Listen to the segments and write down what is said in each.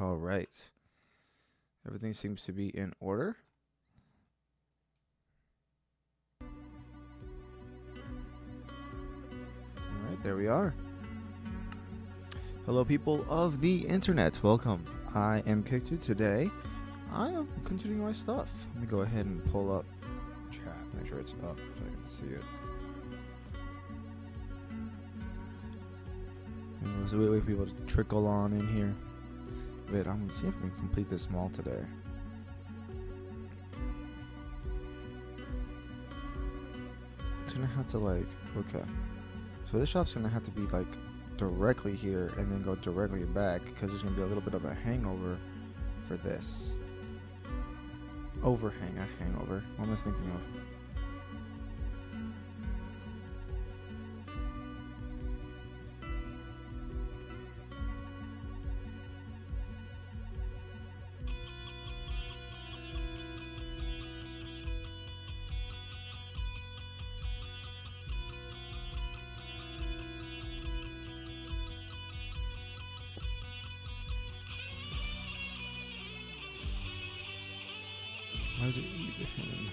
All right. Everything seems to be in order. All right, there we are. Hello, people of the internet. Welcome. I am Kicktu. Today, I am continuing my stuff. Let me go ahead and pull up chat. Make sure it's up so I can see it. So we wait for people to trickle on in here. Wait, I'm gonna see if we can complete this mall today. It's gonna have to okay. So this shop's gonna have to be directly here and then go directly back because there's gonna be a little bit of a hangover for this. Overhang, not hangover. What am I thinking of? Why is it even?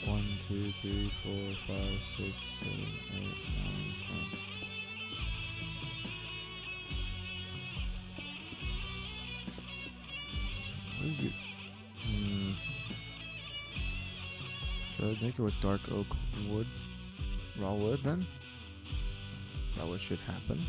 1, 2, 3, 4, 5, 6, 7, 8, 9, 10. What did you? Should I make it with dark oak wood? Raw wood then? Is that what should happen?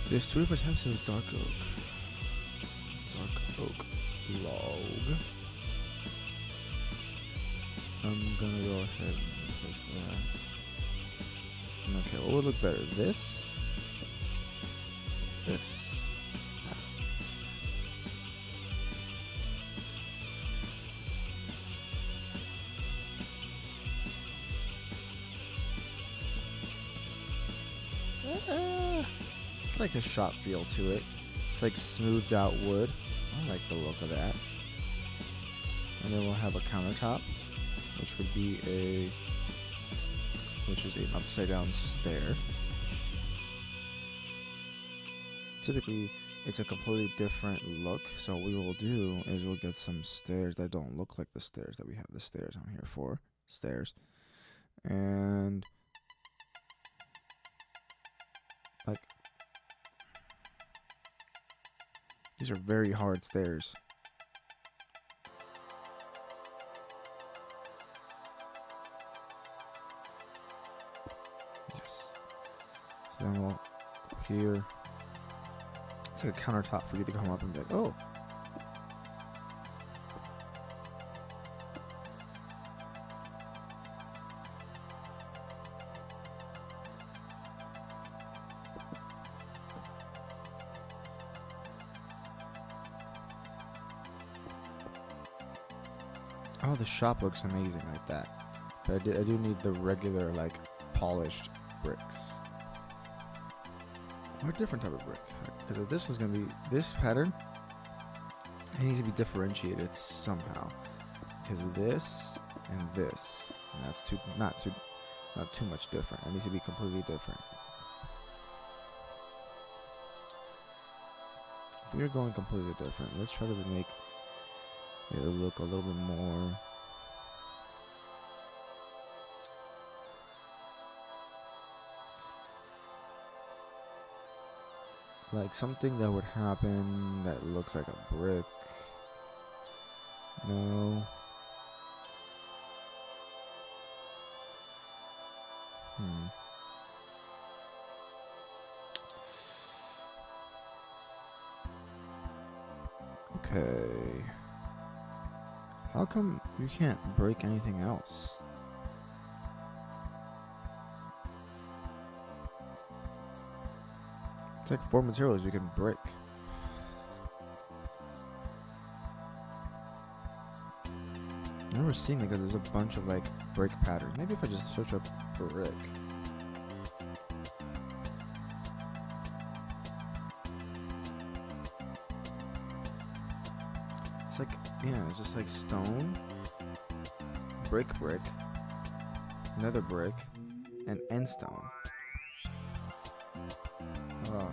There's 2 different types of dark oak. Dark oak log. I'm gonna go ahead and place that. Okay, what would look better? This? This. It's like a shop feel to it. It's like smoothed out wood. I like the look of that. And then we'll have a countertop, which would be which is an upside down stair. Typically, it's a completely different look. So what we will do is we'll get some stairs that don't look like the stairs that we have the stairs on here for. Stairs. And these are very hard stairs. Yes. So then we'll go here. It's like a countertop for you to come up and be like, oh. Oh, the shop looks amazing like that. But I do need the regular, polished bricks. Or a different type of brick. Because if this is going to be this pattern, it needs to be differentiated somehow. Because of this and this. And that's not too much different. It needs to be completely different. If we're going completely different, let's try to make it'll look a little bit more like something that would happen that looks like a brick. No. Okay. How come you can't break anything else? It's like 4 materials you can break. I remember seeing like there's a bunch of like brick patterns. Maybe if I just search up brick. It's like, yeah, it's just like stone, brick, another brick, and end stone. Oh.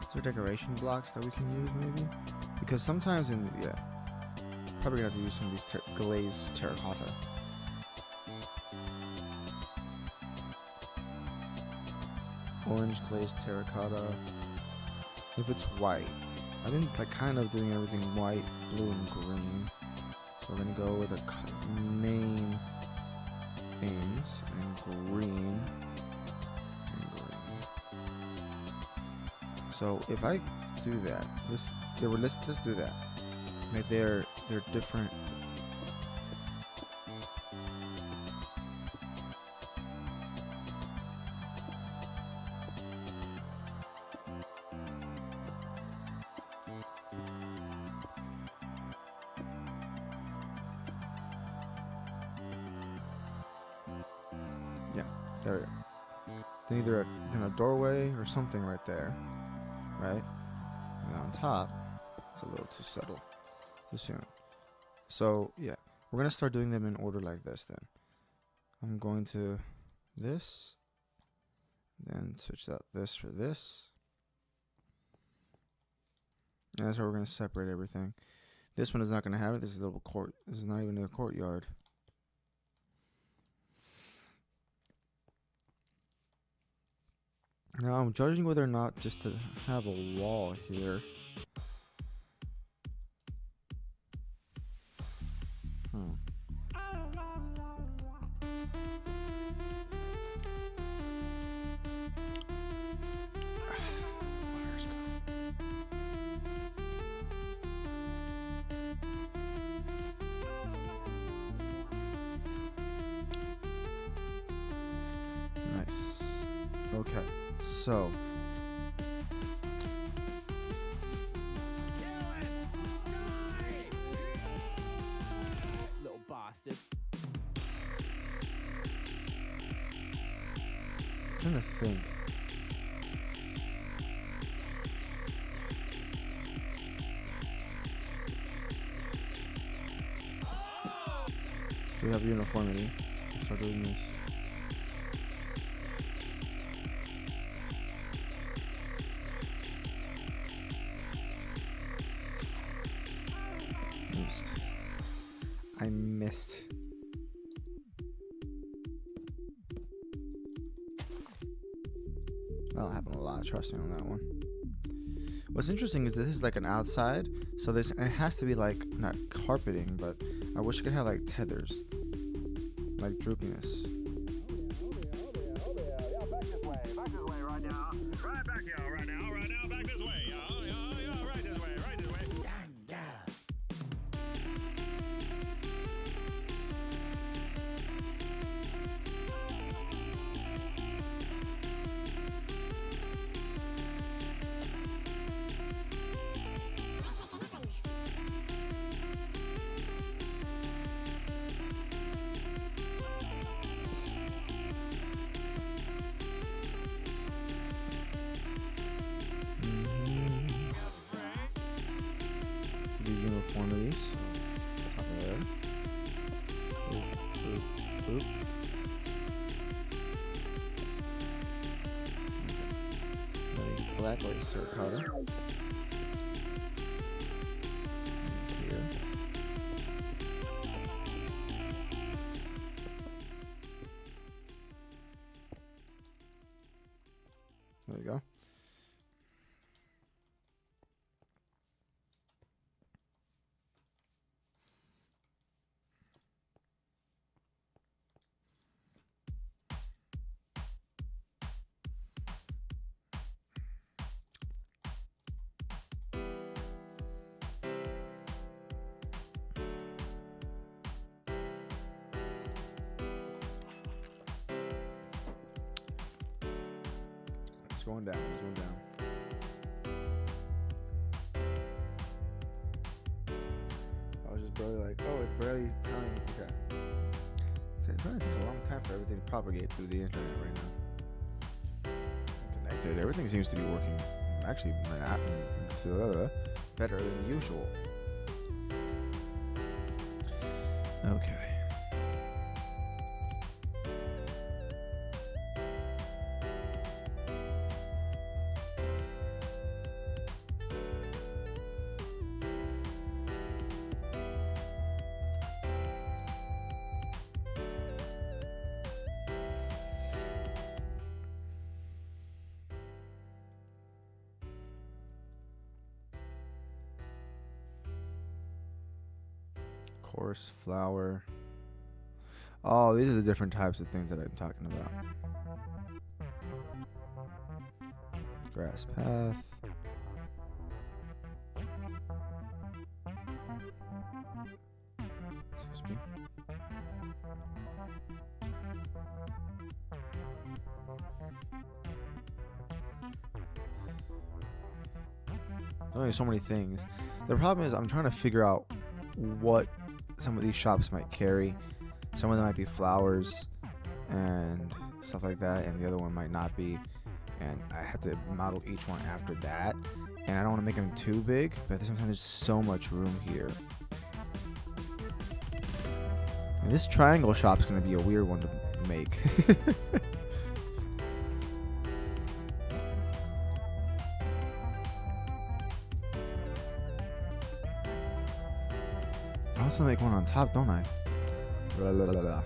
Is there decoration blocks that we can use maybe? Because sometimes probably gonna have to use some of these glazed terracotta. Orange glazed terracotta. If it's white. I've been like kind of doing everything white, blue, and green. So we're gonna go with the main themes and green. So if I do that, let's do that. Like they're different. Yeah, there we go. Then either a doorway or something right there. Right? And on top, it's a little too subtle, too soon. So, yeah, we're going to start doing them in order like this then. I'm going to this, then switch out this for this. And that's how we're going to separate everything. This one is not going to have it. This is a little court. This is not even a courtyard. Now I'm judging whether or not just to have a wall here. Nice. Okay. So little bastard. I'm trying to think. We have uniformity. Let's start doing this. I missed. That'll happen a lot, trust me on that one. What's interesting is that this is like an outside, so it has to be like, not carpeting, but I wish it could have like tethers. Like droopiness. Uniformities. Top of there. Boop, boop, boop. Okay. Black lace terracotta. Here. There you go. going down. It's going down. I was just barely like, oh, it's barely telling. Okay. So it really takes a long time for everything to propagate through the internet right now. I'm connected. Everything seems to be working actually better than usual. Okay. Coarse flour. Oh, these are the different types of things that I'm talking about. Grass path. Excuse me. There's only so many things. The problem is I'm trying to figure out what some of these shops might carry. Some of them might be flowers and stuff like that, and the other one might not be. And I have to model each one after that. And I don't want to make them too big, but at the same time, there's so much room here. And this triangle shop's going to be a weird one to make. I also make one on top, don't I? Blah, blah, blah, blah.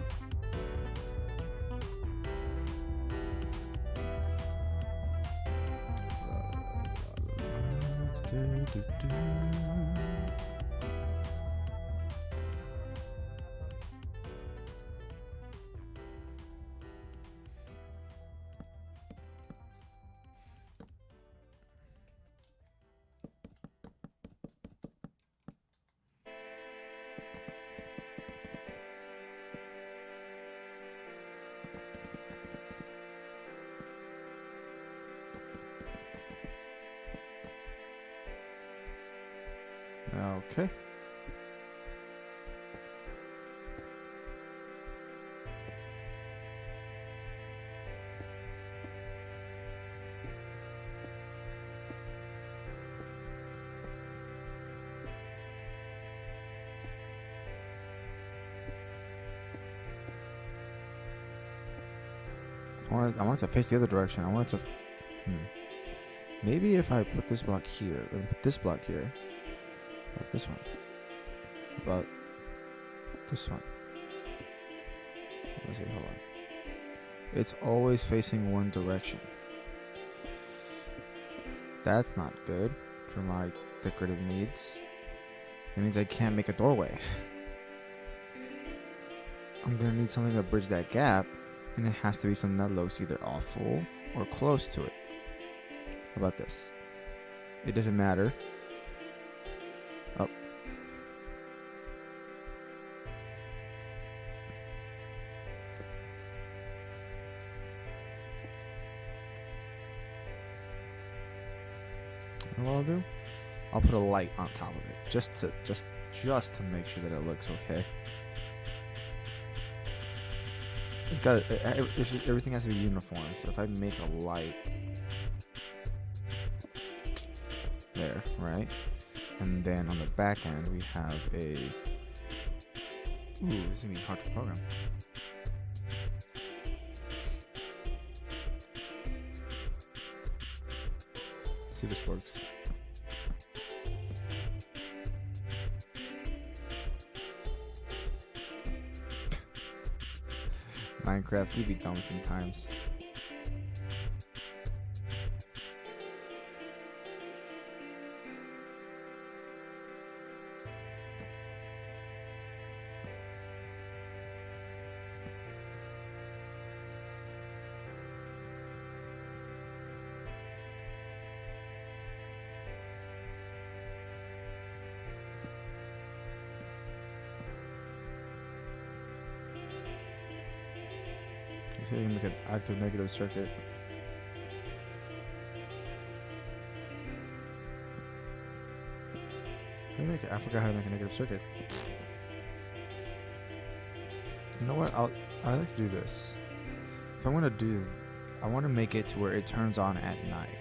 Okay. I want it to face the other direction. I want it to... Maybe if I put this block here, and put this block here, about this one, about this one. Let's see, hold on. It's always facing one direction. That's not good for my decorative needs. That means I can't make a doorway. I'm gonna need something to bridge that gap, and it has to be something that looks either awful or close to it. How about this? It doesn't matter. Oh. You know what I'll do? I'll put a light on top of it, just to make sure that it looks okay. It's got everything has to be uniform. So if I make a light there, right, and then on the back end we have a. Ooh, this is gonna be hard to program. Let's see if this works. Minecraft, you be dumb sometimes. So you can make an active negative circuit. I forgot how to make a negative circuit. You know what? I like to do this. If I'm gonna do, I want to make it to where it turns on at night.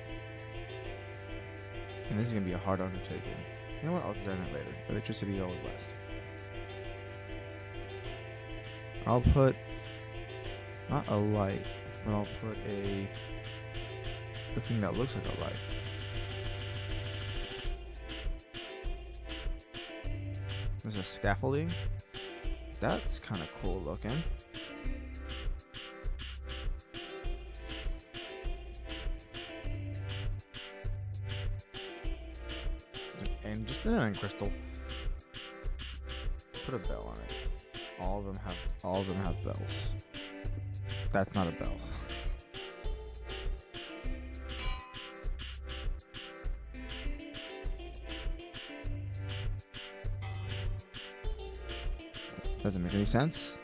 And this is gonna be a hard undertaking. You know what? I'll design it later. Electricity always last. I'll put not a light, but I'll put a thing that looks like a light. There's a scaffolding. That's kind of cool looking. And just an iron crystal. Put a bell on it. All of them have bells. That's not a bell. Doesn't make any sense.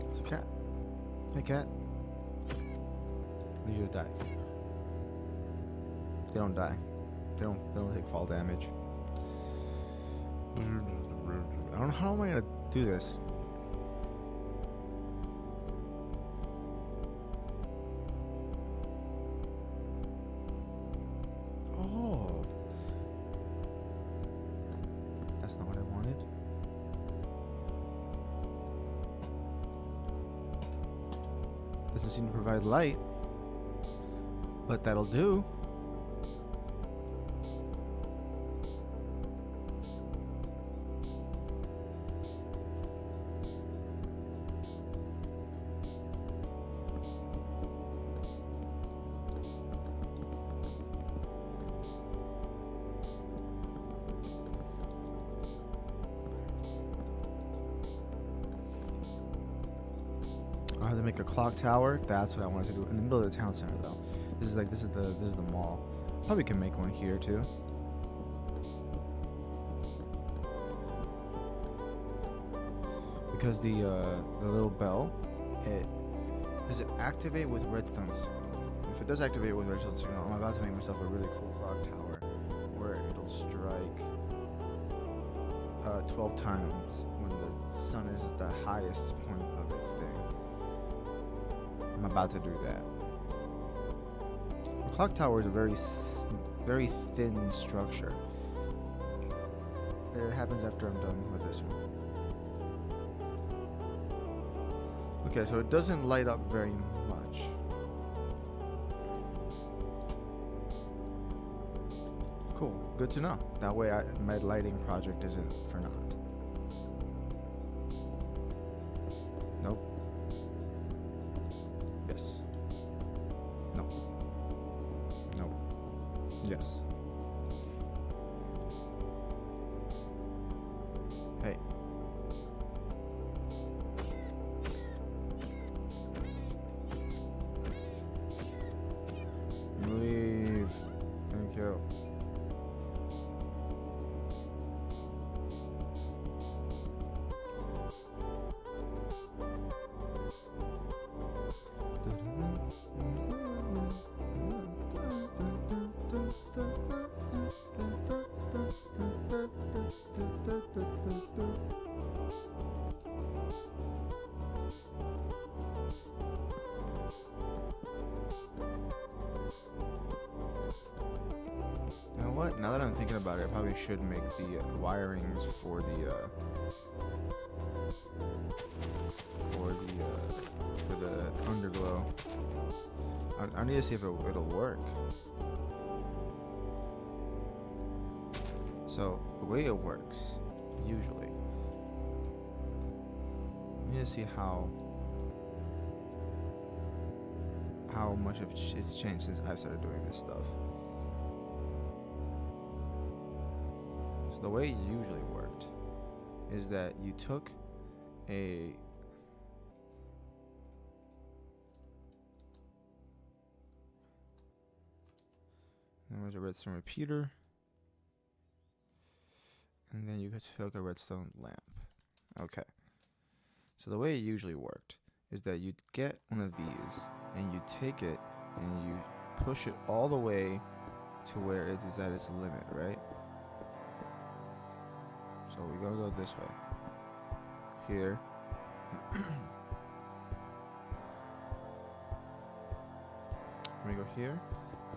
It's a cat. Hey, cat. I need you to die. They don't die. They don't take fall damage. I don't know how am I gonna do this. Oh, that's not what I wanted. Doesn't seem to provide light, but that'll do. I have to make a clock tower. That's what I wanted to do in the middle of the town center, though. This is the mall. Probably can make one here too. Because the little bell, does it activate with redstone signal? If it does activate with redstone signal, I'm about to make myself a really cool clock tower where it'll strike 12 times when the sun is at the highest point of its thing. I'm about to do that. The clock tower is a very thin structure. It happens after I'm done with this one. Okay, so it doesn't light up very much. Cool, good to know. That way my lighting project isn't for naught. Nope. Yes. No. No. Yes. Hey. Leave. Thank you. what? Now that I'm thinking about it, I probably should make the wirings for the underglow. I need to see if it'll work. So the way it works, usually, I need to see how much it's changed since I started doing this stuff. So the way it usually worked is that you took there was a redstone repeater, and then you took a redstone lamp. Okay. So the way it usually worked is that you'd get one of these, and you take it, and you push it all the way to where it is at its limit, right? So we're gonna go this way. Here. We go here.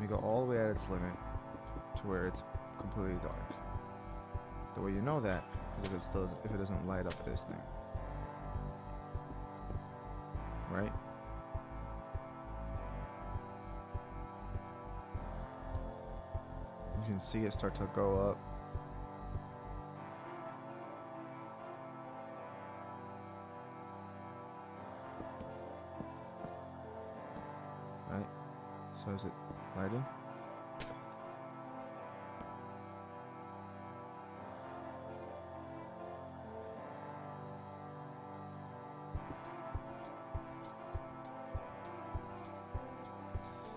We go all the way at its limit to where it's completely dark. The way you know that is if it doesn't light up this thing. Right? You can see it start to go up. Right? So is it lighting?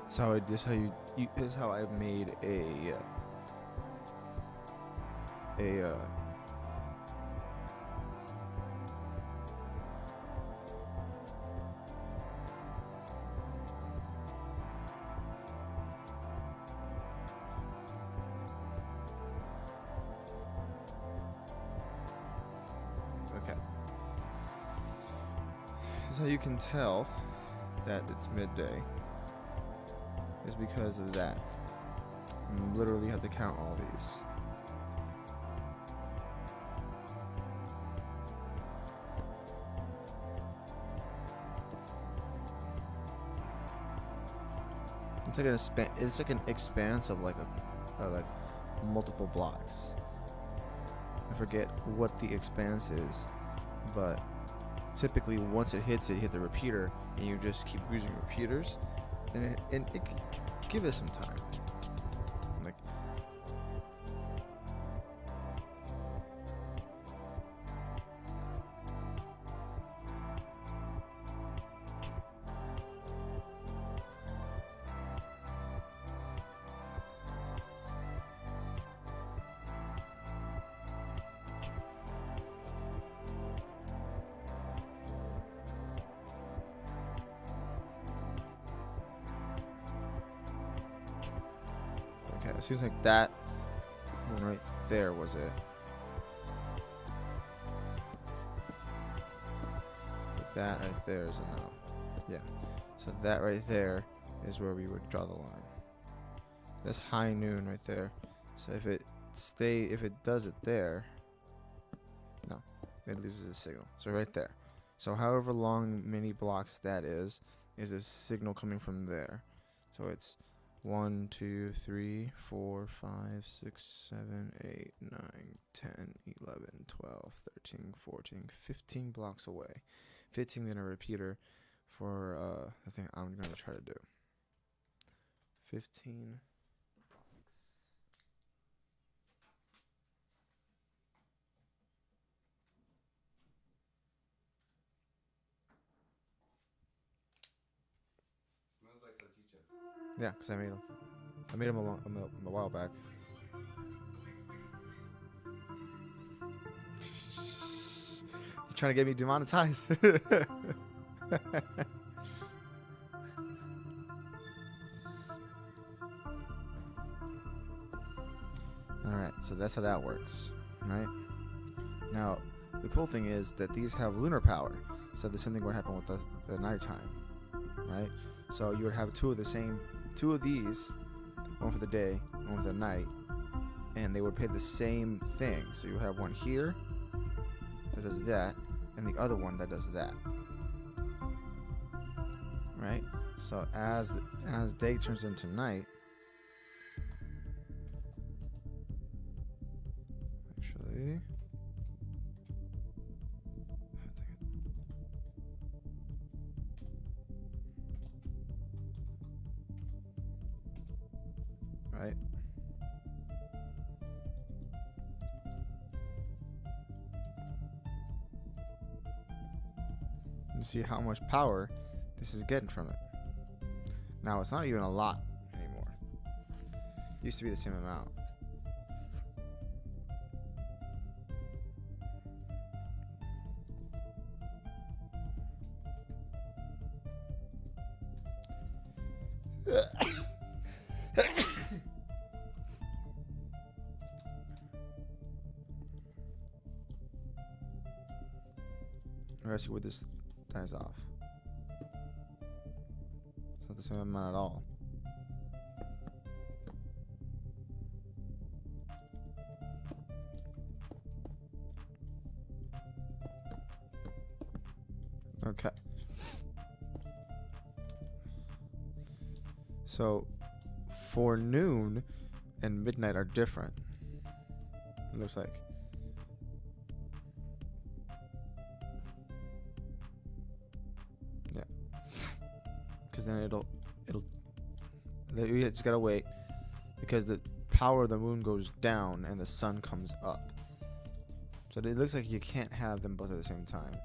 So this is how I made a okay. This is how you can tell that it's midday. Is because of that. You literally have to count all these. It's like an expanse of like multiple blocks. I forget what the expanse is, but typically once it hits it, you hit the repeater, and you just keep using repeaters. And it give it some time. Like, okay, it seems like that one right there was it. If that right there is a no. Yeah. So that right there is where we would draw the line. That's high noon right there. So if it does it there, no, it loses a signal. So right there. So however long many blocks that is a signal coming from there. So it's 1, 2, 3, 4, 5, 6, 7, 8, 9, 10, 11, 12, 13, 14, 15 blocks away. 15 in a repeater for the thing I'm going to try to do. 15 Smells like salchichas. Yeah, because I made them. I made them a while back. You're trying to get me demonetized. Alright, so that's how that works. Right? Now, the cool thing is that these have lunar power. So the same thing would happen with the nighttime. Right? So you would have two of these, one for the day, one for the night, and they would pay the same thing. So you have one here that does that, and the other one that does that. Right? So as day turns into night, actually, right? You see how much power this is getting from it. Now it's not even a lot anymore. It used to be the same amount. Let's see where this dies off. It's not the same amount at all. Okay. So forenoon and midnight are different. It looks like. Yeah. Because then you just gotta wait, because the power of the moon goes down and the sun comes up. So it looks like you can't have them both at the same time.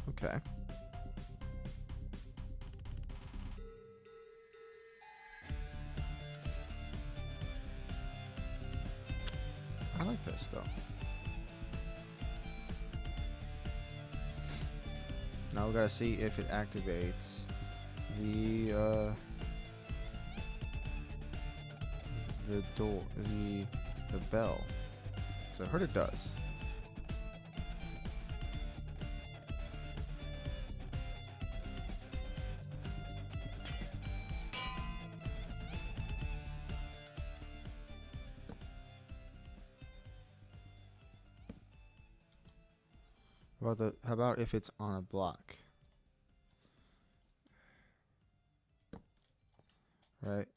Okay. I like this though. Now we gotta see if it activates the door, the bell. So I heard it does. How about if it's on a block? Right?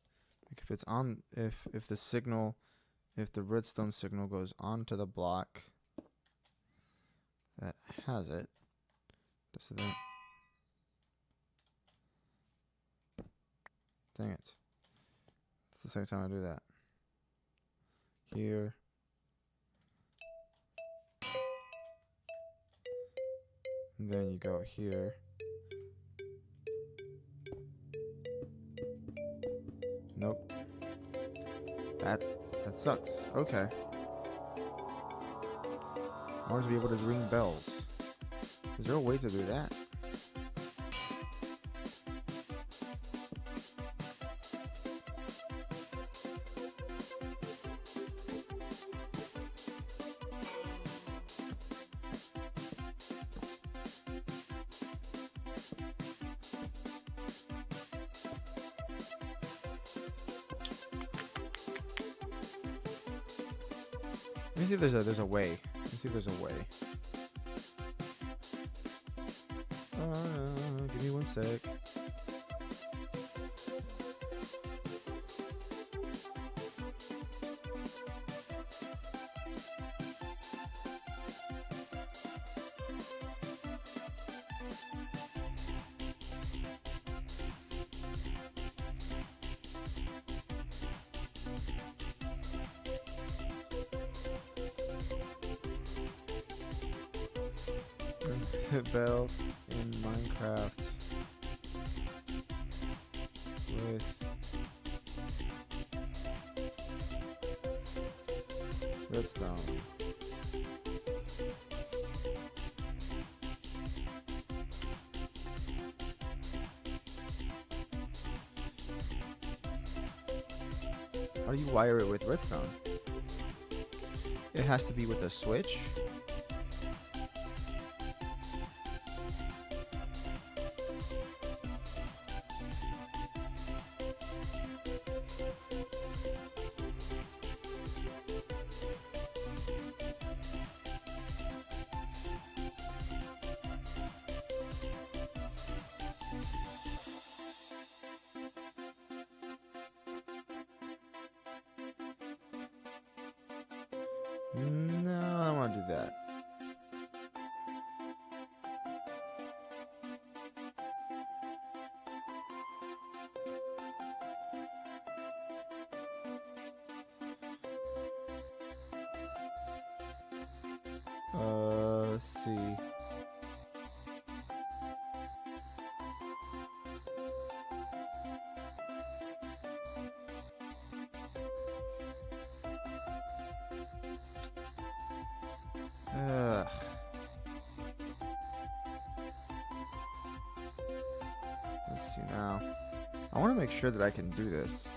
Like if it's on, if the redstone signal goes onto the block that has it, just so that, dang it. It's the second time I do that. Here. And then you go here. Nope. That sucks. Okay. I want to be able to ring bells. Is there a way to do that? Let me see if there's a way. Let me see if there's a way. Give me 1 sec. Bell in Minecraft with redstone. How do you wire it with redstone? It has to be with a switch. No, I don't want to do that. Let's see. Ugh. Let's see now. I want to make sure that I can do this.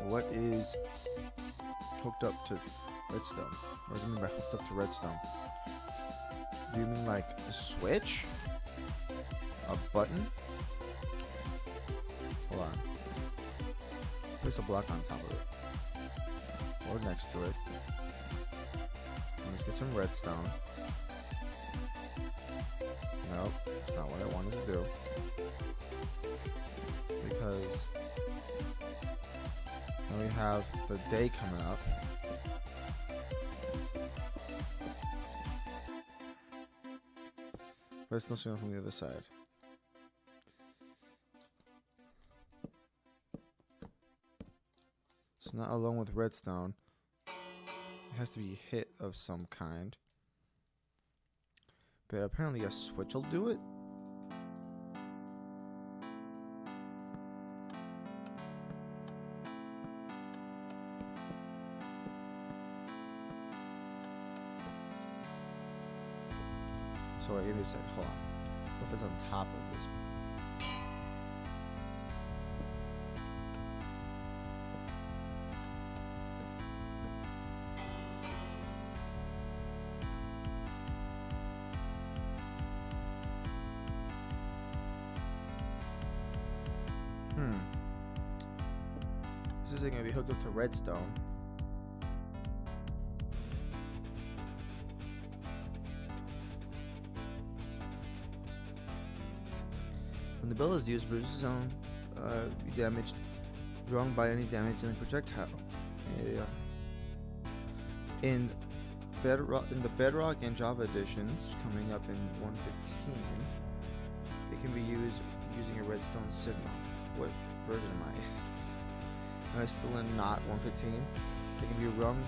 What is hooked up to redstone? What do you mean by hooked up to redstone? Do you mean like a switch? A button? Hold on. Place a block on top of it. Or next to it. Let's get some redstone. Nope, that's not what I wanted to do. Because now we have the day coming up. Redstone showing from the other side. So not along with redstone. It has to be hit of some kind. But apparently a switch will do it. So wait, give me a sec, hold on. What if it's on top of this? This isn't gonna be hooked up to redstone. When the bell is used, Bruce's zone be damaged, wrong by any damage in the projectile. Yeah. In the Bedrock and Java editions, coming up in 1.15, it can be used using a redstone signal. What version am I in? Am I still in not 1.15? They can be rung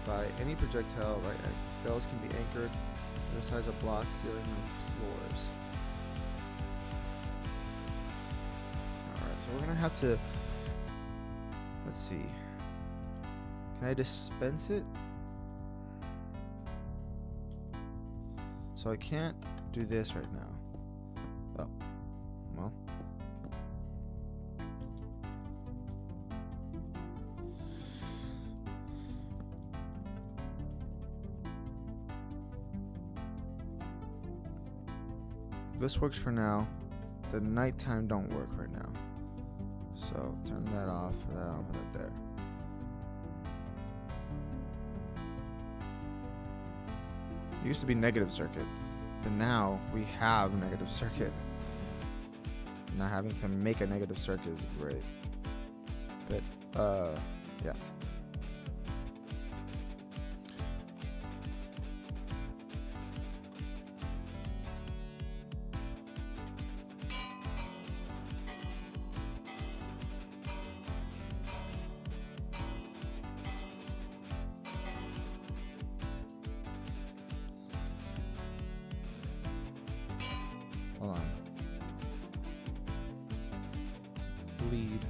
by any projectile. Right? Bells can be anchored to the size of blocks, ceiling, and floors. Alright, so we're gonna have to. Let's see. Can I dispense it? So I can't do this right now. Oh. Well. This works for now. The nighttime don't work right now. So turn that off, put that on, put that there. It used to be negative circuit, but now we have negative circuit. Not having to make a negative circuit is great. But yeah. Hold on. Lead.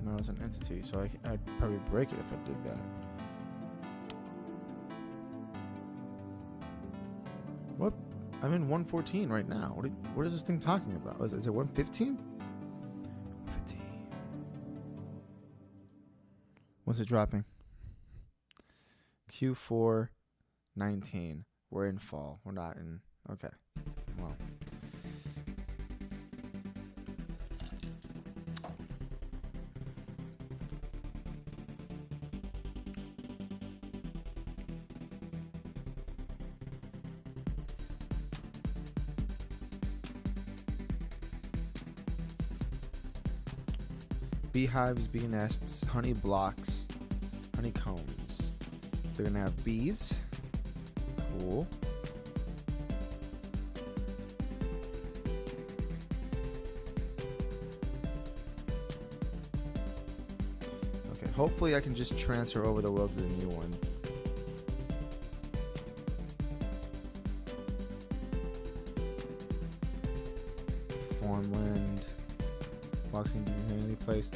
No, it's an entity, so I'd probably break it if I did that. What? I'm in 114 right now. What is this thing talking about? Is it 115? 15. What's it dropping? Q4 19. We're in fall. We're not in. Okay. Well. Beehives, bee nests, honey blocks, honeycombs. They're gonna have bees. Cool. Okay, hopefully I can just transfer over the world to the new one. Farmland. Boxing being placed.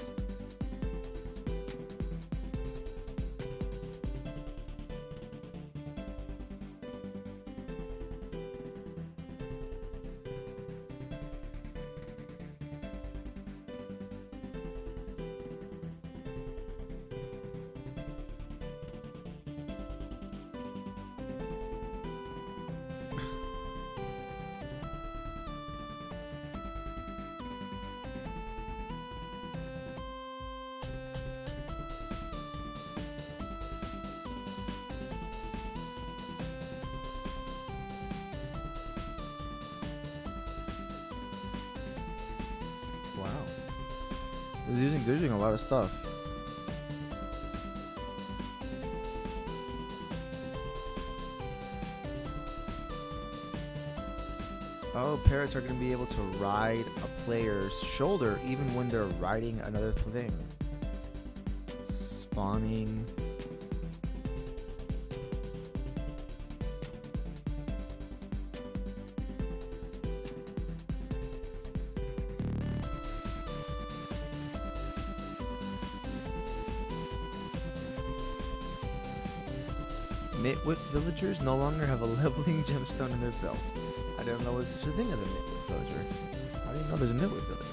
Wow. They're using a lot of stuff. Oh, parrots are going to be able to ride a player's shoulder even when they're riding another thing. Spawning. Nitwit villagers no longer have a leveling gemstone in their belt. I didn't know there was such a thing as a nitwit villager. How do you know there's a nitwit villager?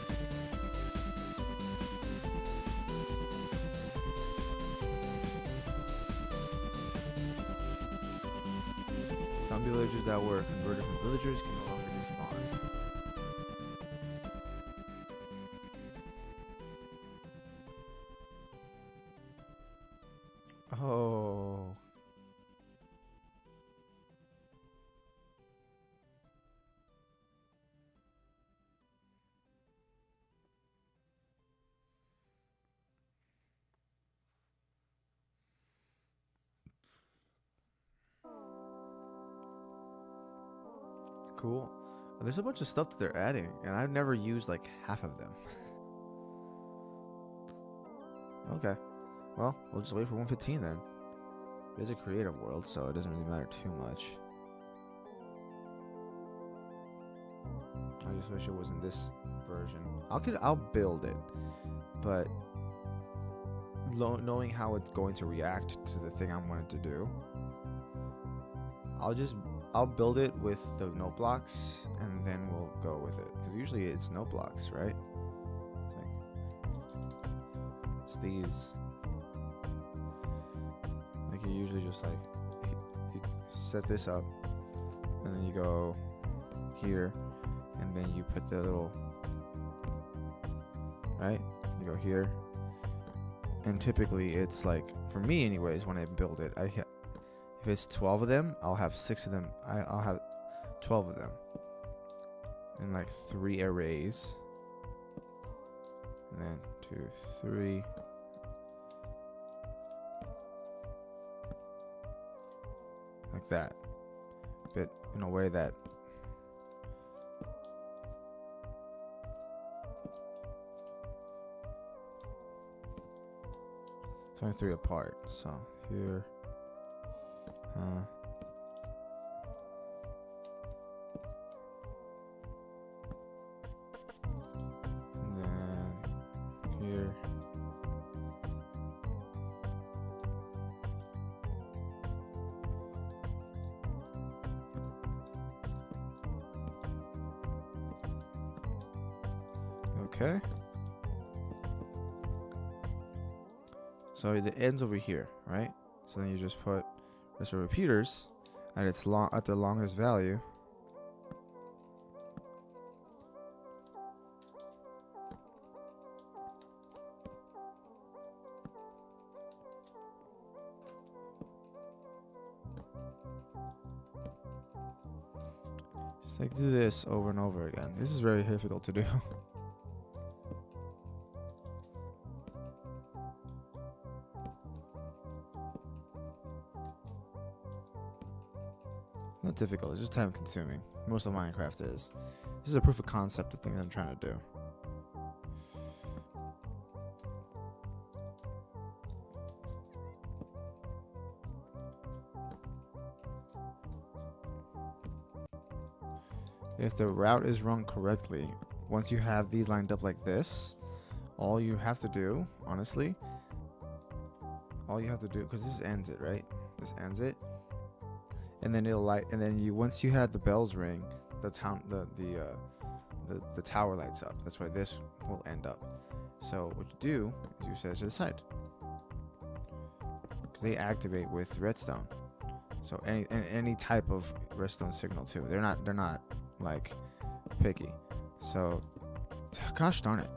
Zombie villagers that were converted from villagers can no longer despawn. Oh. Cool. There's a bunch of stuff that they're adding, and I've never used like half of them. Okay. Well, we'll just wait for 115 then. It is a creative world, so it doesn't really matter too much. I just wish it was in this version. I'll build it, but knowing how it's going to react to the thing I wanted to do, I'll build it with the note blocks, and then we'll go with it. Because usually it's note blocks, right? It's these. Like you usually just like you set this up, and then you go here, and then you put the little, right? You go here, and typically it's like, for me anyways, when I build it, if it's 12 of them, I'll have 6 of them. I'll have 12 of them in like 3 arrays, and then 2, 3. Like that, but in a way that it's only 3 apart. So here, and then here, Okay. So the end's over here, right? So then you just put rest of repeaters at its at their longest value. Just like do this over and over again. This is very difficult to do. Not difficult, it's just time consuming. Most of Minecraft is. This is a proof of concept of things I'm trying to do. If the route is run correctly, once you have these lined up like this, all you have to do, honestly, because this ends it, right? This ends it. And then it'll light, and then once you have the bells ring, the tower lights up. That's why this will end up. So what you do is you set it to the side. Because they activate with redstone. So any type of redstone signal too. They're not like picky. So gosh darn it.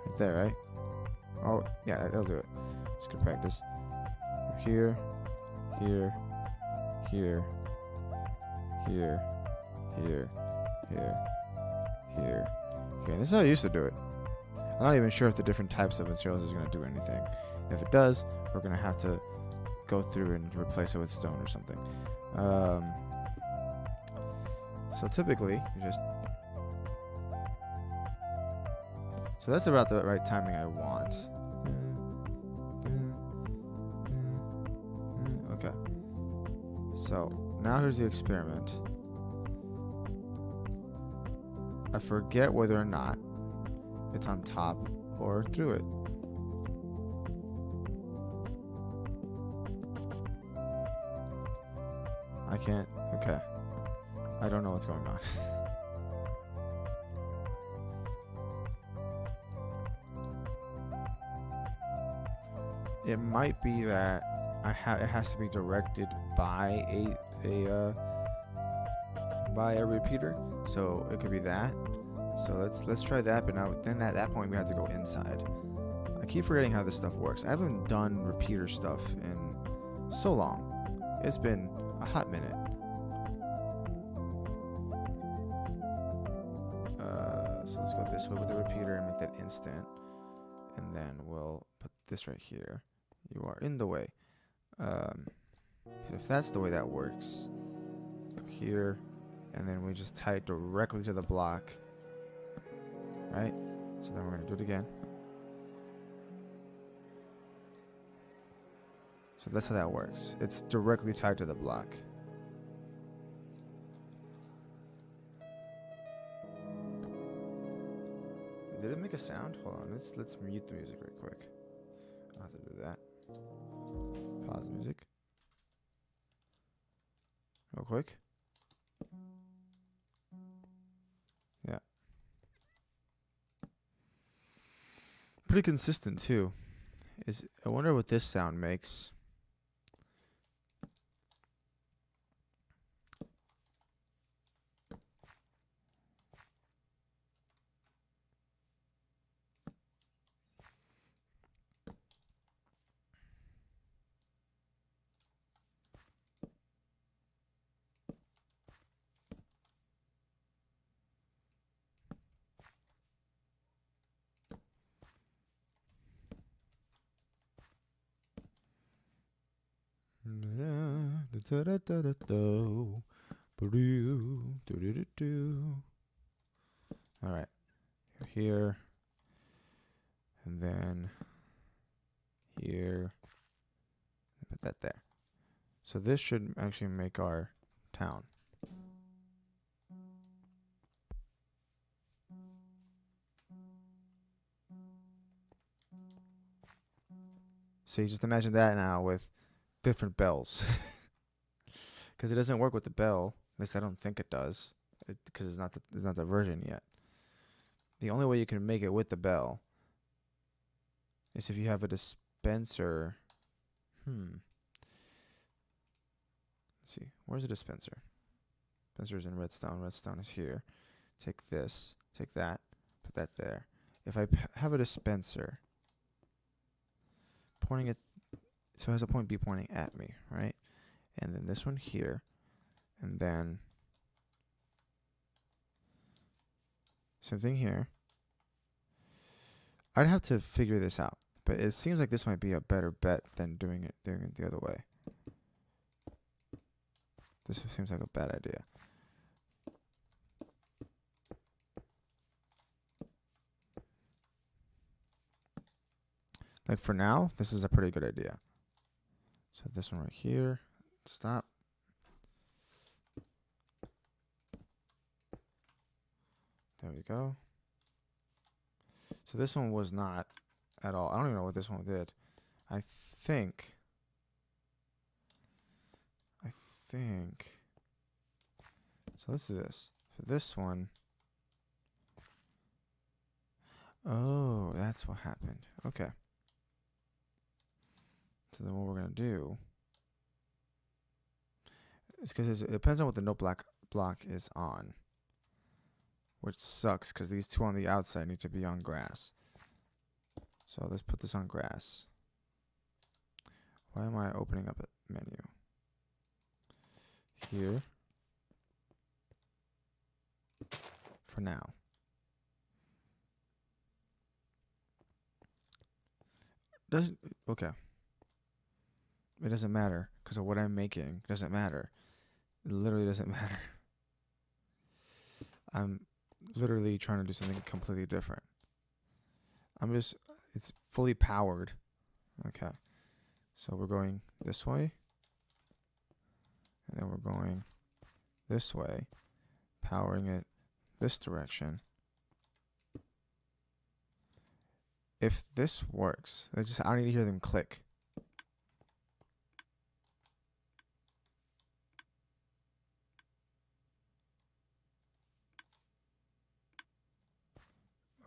Right there, right? Oh yeah, that'll do it. It's good practice. Here, here, here, here, here, here, here. Okay, this is how I used to do it. I'm not even sure if the different types of materials is going to do anything. If it does, we're going to have to go through and replace it with stone or something. So typically, you just... So that's about the right timing I want. Okay. So now here's the experiment. I forget whether or not it's on top or through it. I can't. Okay. I don't know what's going on. It might be that it has to be directed by a repeater, so it could be that. So let's try that. But now then at that point we have to go inside. I keep forgetting how this stuff works. I haven't done repeater stuff in so long. It's been a hot minute. So let's go this way with the repeater and make that instant, and then we'll put this right here. You are in the way. So if that's the way that works, go here, and then we just tie it directly to the block, right? So then we're going to do it again. So that's how that works. It's directly tied to the block. Did it make a sound? Hold on, let's mute the music real quick. I'll have to do that. Pause the music. Real quick. Yeah. Pretty consistent too. I wonder what this sound makes. All right, here, and then here, put that there. So this should actually make our town. So you just imagine that now with different bells. Because it doesn't work with the bell. At least I don't think it does. Because it's not the version yet. The only way you can make it with the bell is if you have a dispenser. Let's see. Where's the dispenser? Dispenser is in redstone. Redstone is here. Take this. Take that. Put that there. If I have a dispenser pointing it, so it has a point B pointing at me, right? And then this one here, and then same thing here. I'd have to figure this out, but it seems like this might be a better bet than doing it the other way. This seems like a bad idea. Like for now, this is a pretty good idea. So this one right here, stop. There we go. So this one was not at all. I don't even know what this one did. I think. So let's do this. So this one. Oh, that's what happened. Okay. So then what we're going to do is because it depends on what the note block is on. Which sucks because these two on the outside need to be on grass. So let's put this on grass. Why am I opening up a menu? Here. For now. Okay. It doesn't matter because of what I'm making. It doesn't matter. It literally doesn't matter. I'm literally trying to do something completely different. It's fully powered. Okay. So we're going this way. And then we're going this way. Powering it this direction. If this works, I don't need to hear them click.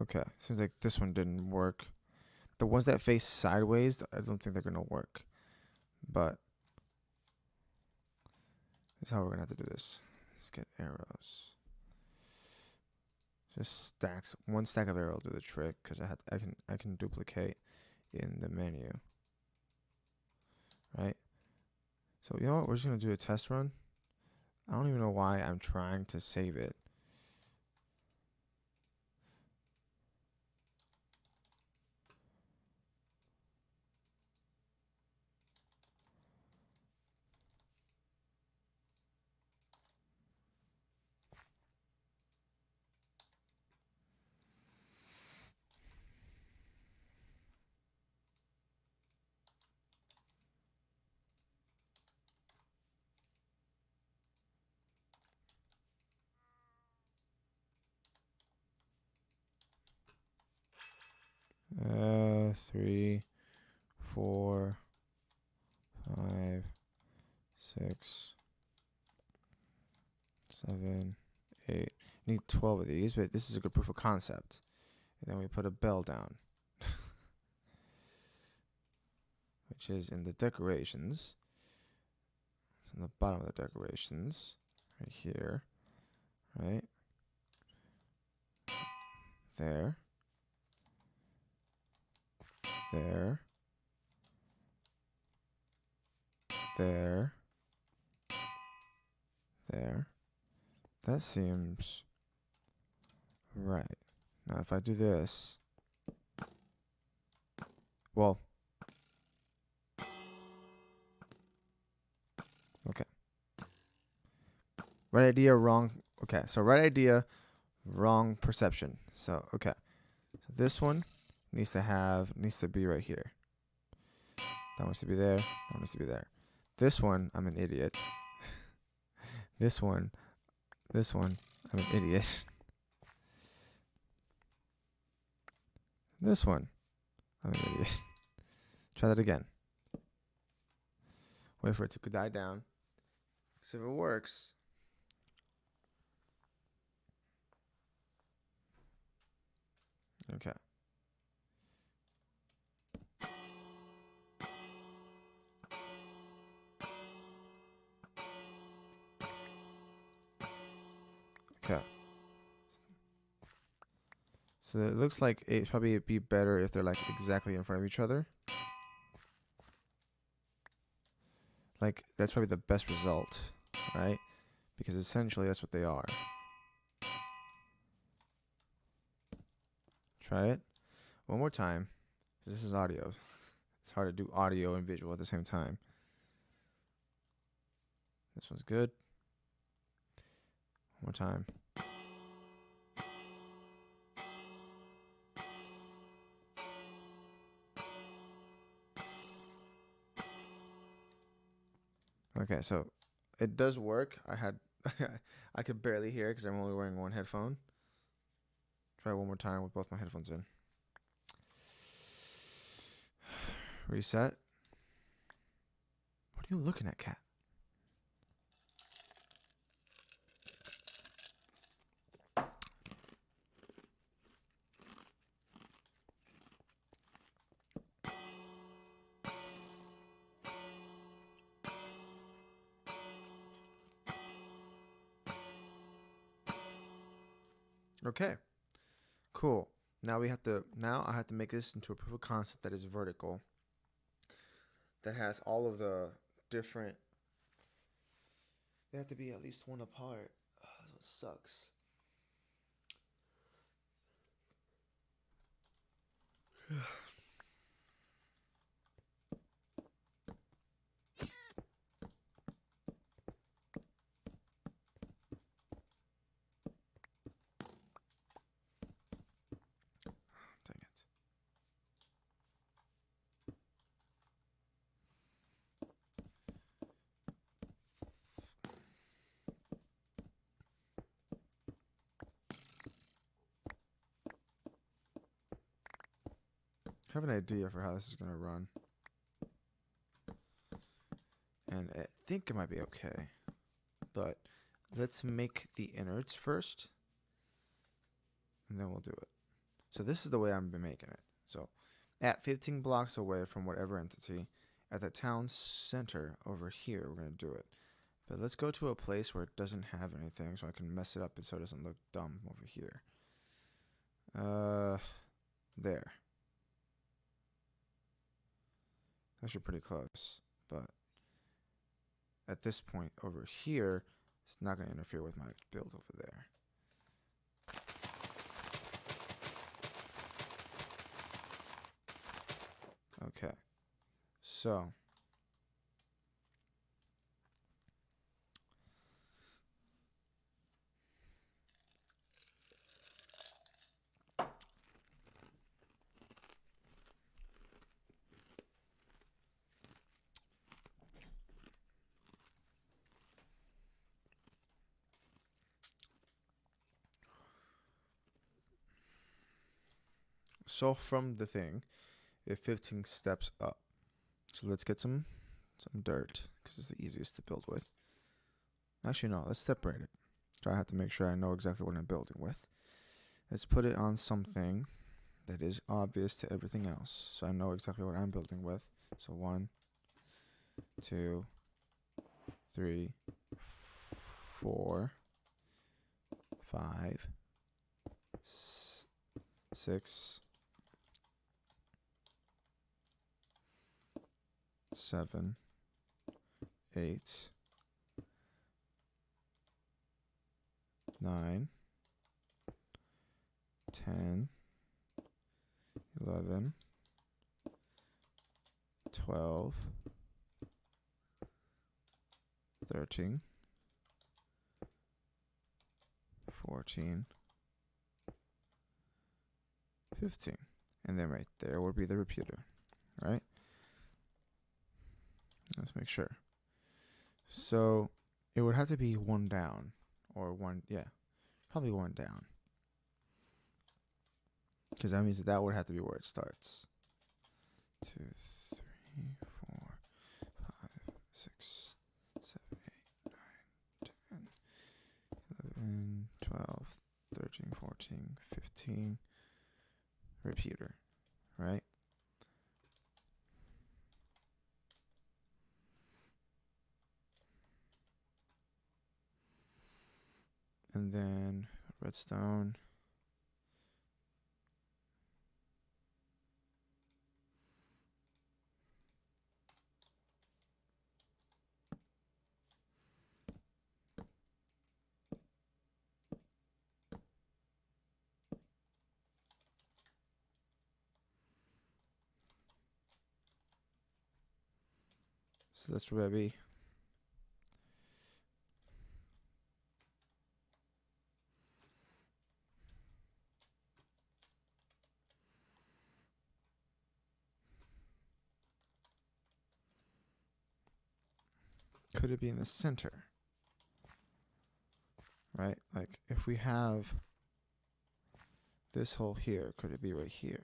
Okay, seems like this one didn't work. The ones that face sideways, I don't think they're going to work. But that's how we're going to have to do this. Let's get arrows. Just stacks. One stack of arrows will do the trick because I can duplicate in the menu. Right? So you know what? We're just going to do a test run. I don't even know why I'm trying to save it. Three, 4, 5, 6, 7, 8. Need 12 of these, but this is a good proof of concept. And then we put a bell down, which is in the decorations. It's on the bottom of the decorations, right here, right there, there, there, there. That seems right. Now if I do this, well, okay. Right idea, wrong. Okay, so right idea, wrong perception. So okay, so this one needs to be right here. That wants to be there. That wants to be there. This one, I'm an idiot. This one, I'm an idiot. This one, I'm an idiot. Try that again. Wait for it to die down. So if it works. Okay. Okay. So it looks like it'd probably be better if they're like exactly in front of each other. Like that's probably the best result, right? Because essentially that's what they are. Try it one more time. This is audio. It's hard to do audio and visual at the same time. This one's good. One more time. Okay, so it does work. I could barely hear it because I'm only wearing one headphone. Try one more time with both my headphones in. Reset. What are you looking at, cat? Okay, cool. Now I have to make this into a proof of concept that is vertical. That has all of the different. They have to be at least one apart. Oh, that sucks. Dang it. I have an idea for how this is gonna run, and I think it might be okay. But let's make the innards first, and then we'll do it. So this is the way I'm been making it. So at 15 blocks away from whatever entity, at the town center over here, we're going to do it. But let's go to a place where it doesn't have anything so I can mess it up and so it doesn't look dumb over here. There. Actually pretty close, but at this point over here, it's not going to interfere with my build over there. Okay, so from the thing, it 15 steps up. So let's get some dirt because it's the easiest to build with. Actually, no, let's separate it. So I have to make sure I know exactly what I'm building with. Let's put it on something that is obvious to everything else. So I know exactly what I'm building with. So 1, 2, 3, 4, 5, 6, 7, 8, 9, 10, 11, 12, 13, 14, 15. And then right there will be the repeater, right? Let's make sure. So it would have to be one down or one, yeah, probably one down. Because that means that would have to be where it starts. 2, 3, 4, 5, 6, 7, 8, 9, 10, 11, 12, 13, 14, 15. Repeater, right? And then redstone. So that's where we. Could it be in the center? Right? Like if we have this hole here, could it be right here?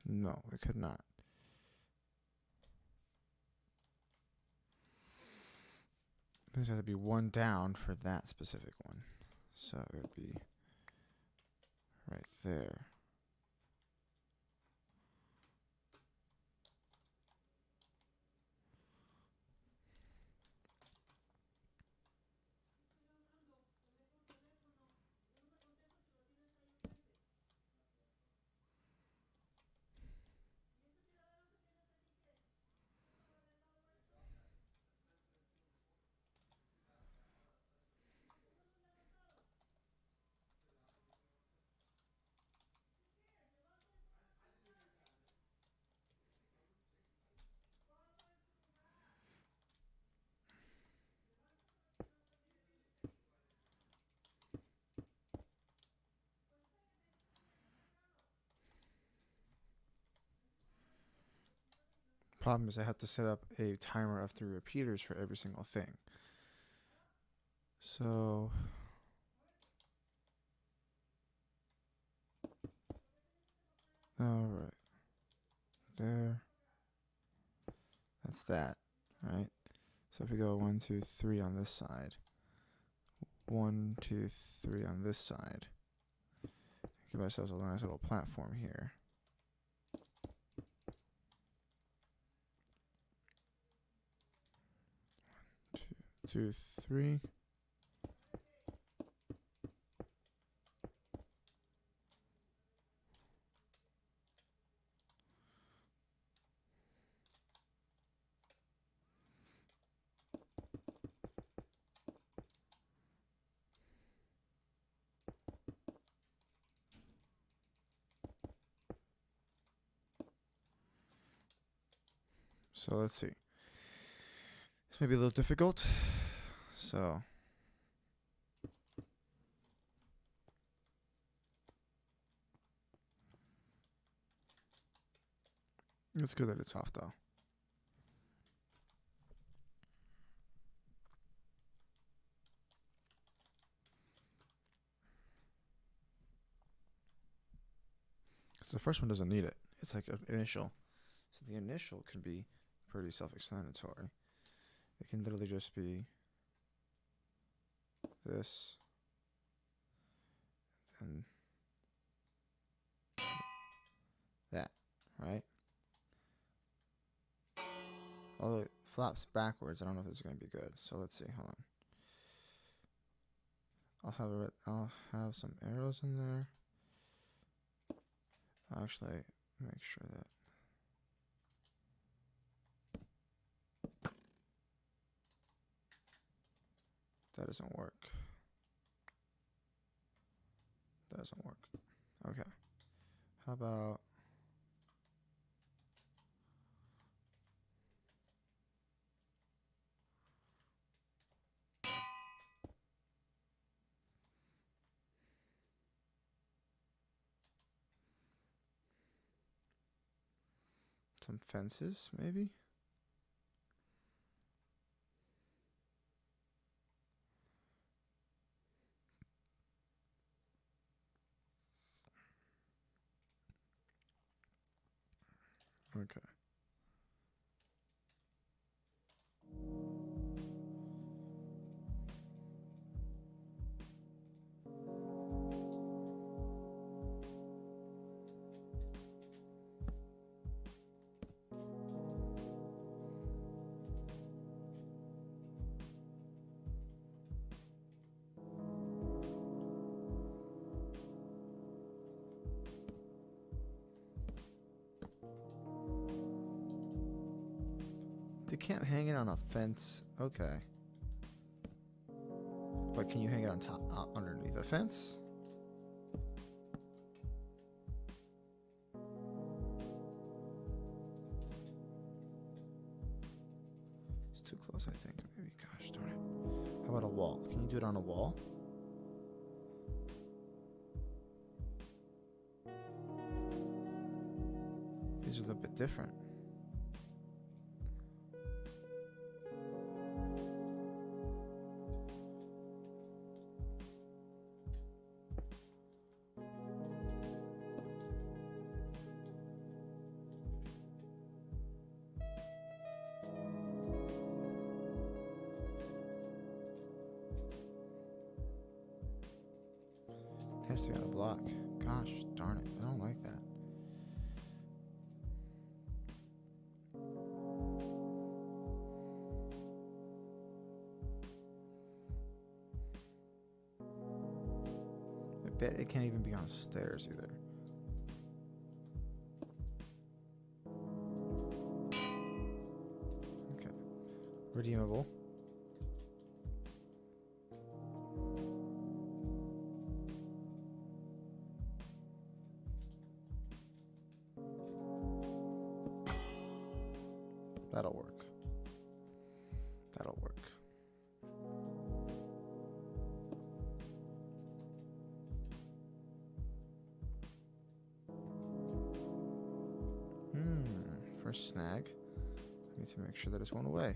No, it could not. There's got to be one down for that specific one. So it would be right there. Problem is I have to set up a timer of 3 repeaters for every single thing. So all right. There. That's that, right? So if we go 1, 2, 3 on this side, 1, 2, 3 on this side, give ourselves a nice little platform here. 2, 3. So let's see. This may be a little difficult. So it's good that it's off though. Because the first one doesn't need it. It's like an initial. So the initial can be pretty self-explanatory. It can literally just be this and that, right? Although it flaps backwards, I don't know if this is going to be good. So let's see. Hold on. I'll have some arrows in there. I'll actually make sure that that doesn't work. That doesn't work. Okay. How about some fences, maybe? Okay. They can't hang it on a fence. Okay. But can you hang it on top, underneath a fence? It's too close, I think. Maybe, gosh darn it. How about a wall? Can you do it on a wall? These are a little bit different. It has to be on a block. Gosh darn it. I don't like that. I bet it can't even be on stairs either. Okay. Redeemable. That'll work. That'll work. First snag. I need to make sure that it's going away.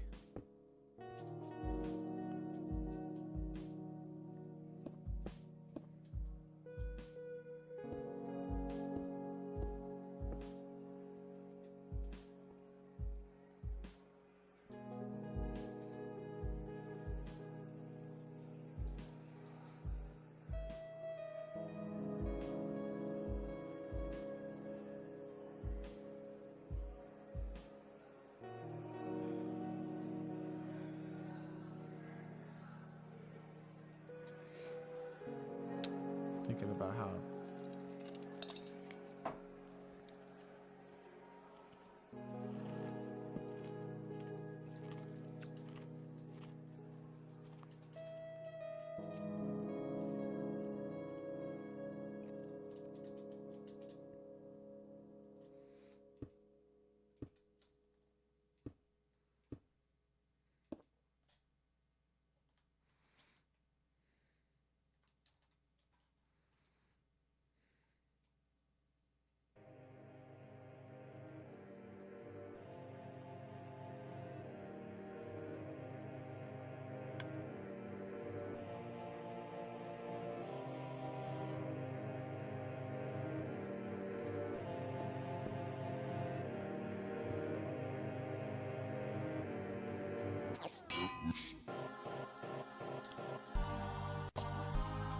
Thinking about how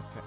okay.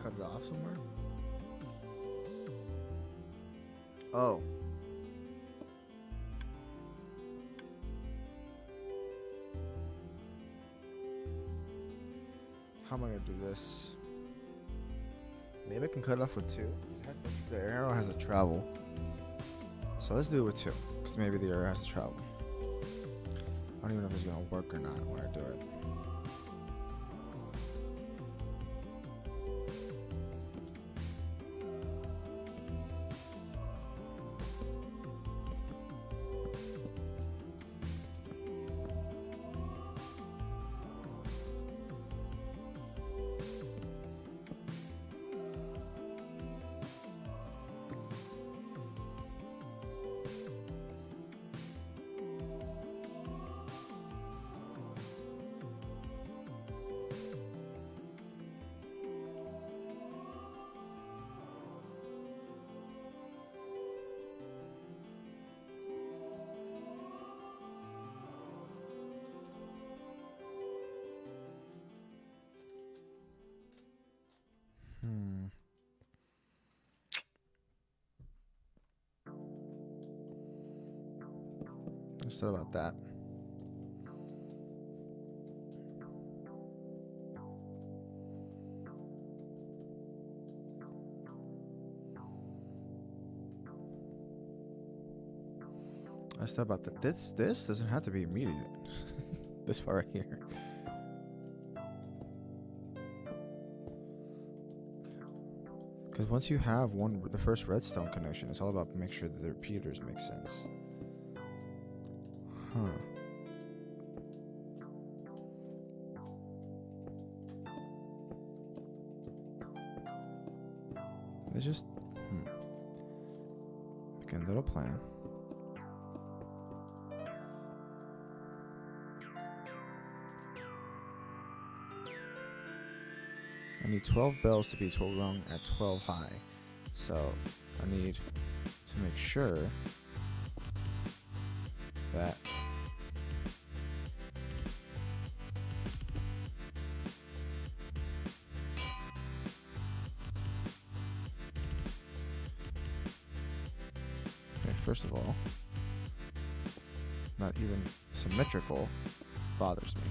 Cut it off somewhere? Oh. How am I gonna do this? Maybe I can cut it off with 2. The arrow has to travel. So let's do it with 2, because maybe the arrow has to travel. I don't even know if it's gonna work or not when I do it. What's that about that? I said about that. This doesn't have to be immediate. This part right here. Because once you have the first redstone connection, it's all about make sure that the repeaters make sense. Huh. Let's just begin a little plan. I need 12 bells to be rung at 12 high. So I need to make sure that first of all, not even symmetrical bothers me.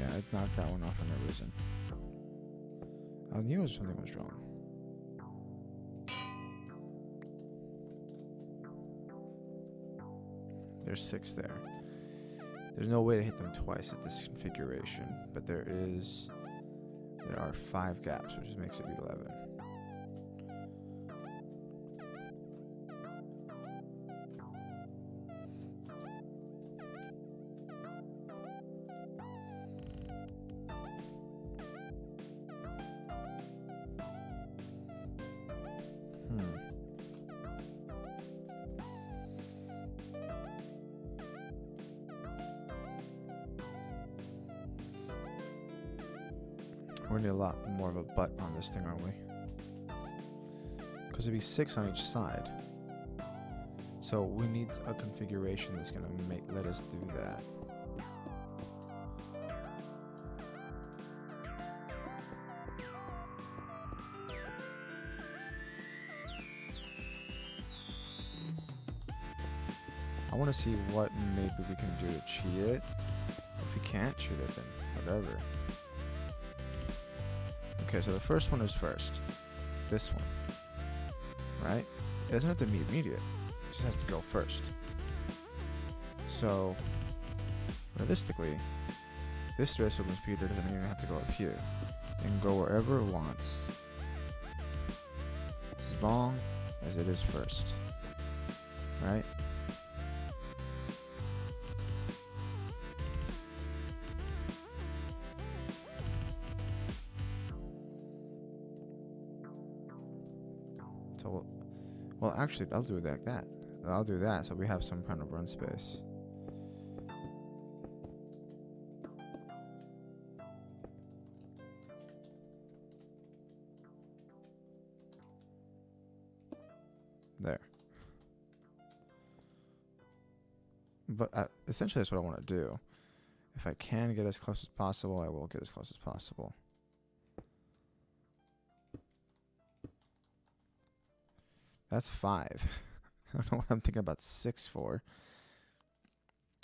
Yeah, I knocked that one off for no reason. I knew something was wrong. There's 6 there. There's no way to hit them twice at this configuration, but there are 5 gaps, which makes it 11. We're gonna need a lot more of a butt on this thing, aren't we? Because it'd be 6 on each side. So we need a configuration that's gonna let us do that. I want to see what maybe we can do to cheat it. If we can't cheat it, then whatever. Okay, so the first one is first. This one. Right? It doesn't have to be immediate. It just has to go first. So, realistically, this dress open speeder doesn't even have to go up here. It can go wherever it wants. As long as it is first. Right? So, well, actually, I'll do it like that. I'll do that so we have some kind of run space. There. But essentially, that's what I want to do. If I can get as close as possible, I will get as close as possible. That's 5. I don't know what I'm thinking about 6 for.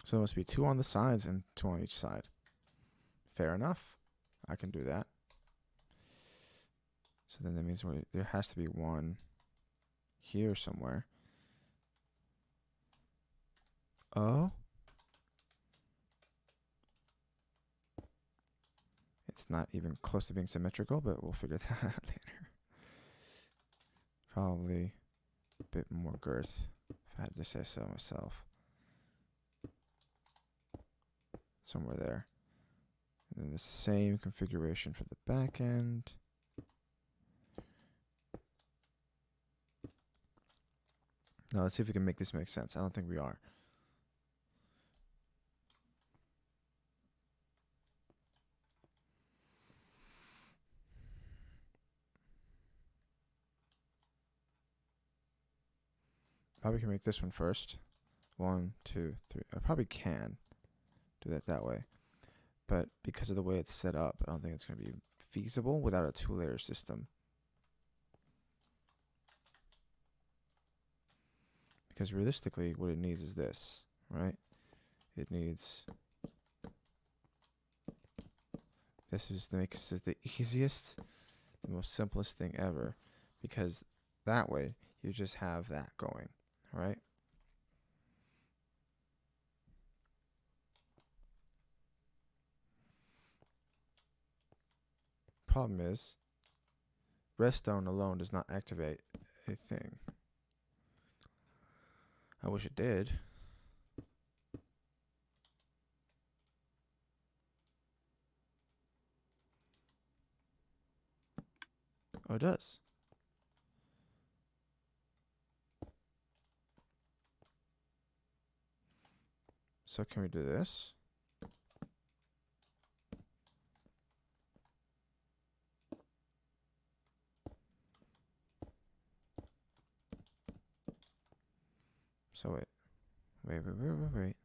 So there must be 2 on the sides and 2 on each side. Fair enough. I can do that. So then that means there has to be 1 here somewhere. Oh. It's not even close to being symmetrical, but we'll figure that out later. Probably a bit more girth, if I had to say so myself. Somewhere there. And then the same configuration for the back end. Now let's see if we can make this make sense. I don't think we are. Probably can make this one first. 1, 2, 3. I probably can do that way. But because of the way it's set up, I don't think it's going to be feasible without a 2-layer system. Because realistically, what it needs is this, right? It needs... makes it the easiest, the most simplest thing ever. Because that way, you just have that going, right? Problem is, redstone alone does not activate a thing. I wish it did. Oh, it does. So can we do this? So wait. Wait.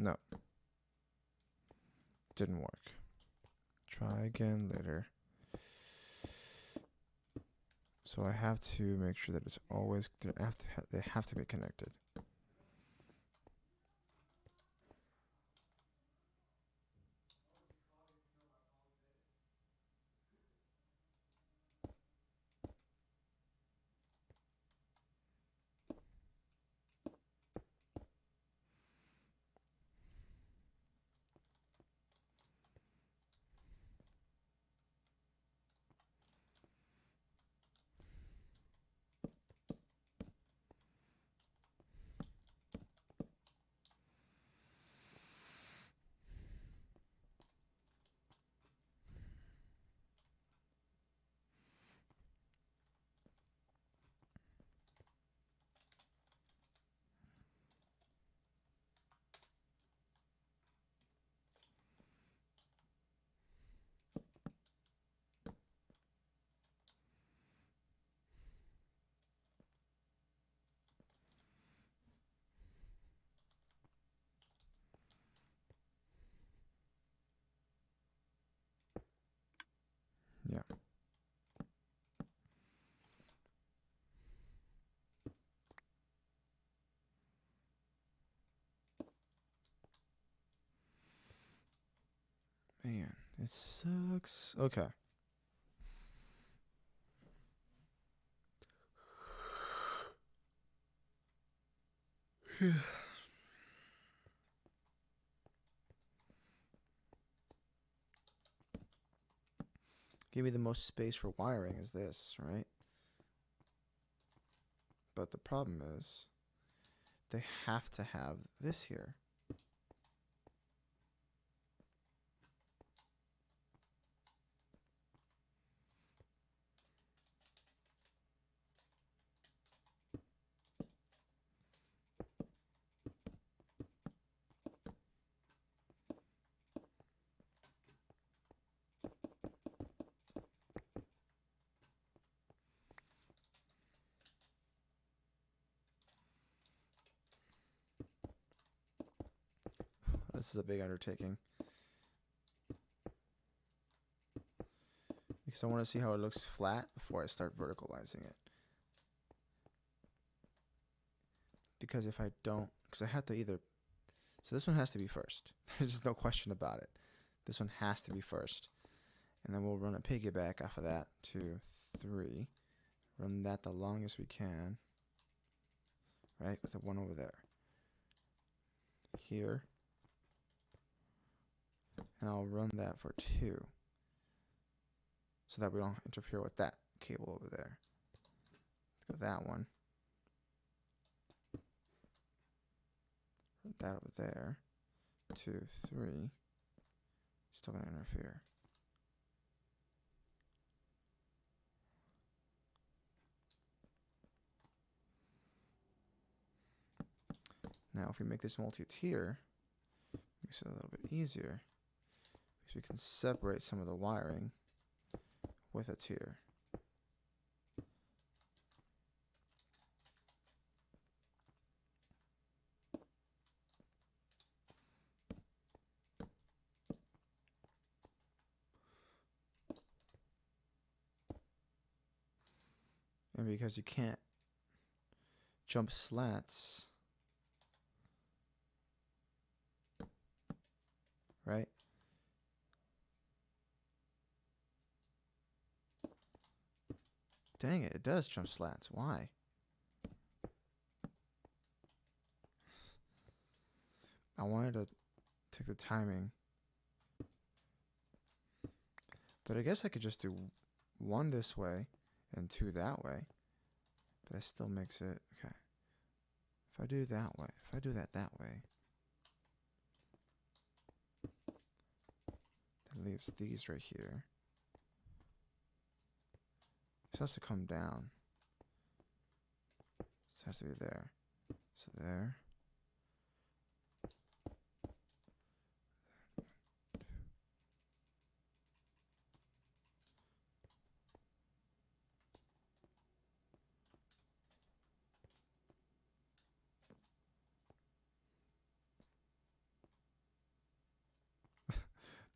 No. Didn't work. Try again later. So I have to make sure that it's always, they have to be connected. Man, it sucks. Okay. Give me the most space for wiring is this, right? But the problem is they have to have this here. This is a big undertaking. Because I want to see how it looks flat before I start verticalizing it. Because if I don't, because I have to either, so this one has to be first. There's just no question about it. This one has to be first. And then we'll run a piggyback off of that, 2, 3. Run that the longest we can. Right, with the one over there. Here. And I'll run that for 2. So that we don't interfere with that cable over there. Let's go that one. Run that over there. 2, 3. Still gonna interfere. Now if we make this multi-tier, makes it a little bit easier. Because we can separate some of the wiring with a tier. And because you can't jump slats, right? Dang it, it does jump slats. Why? I wanted to take the timing. But I guess I could just do 1 this way and 2 that way. But that still makes it, okay. If I do that way, if I do that way, that leaves these right here. This has to come down. This has to be there. So there.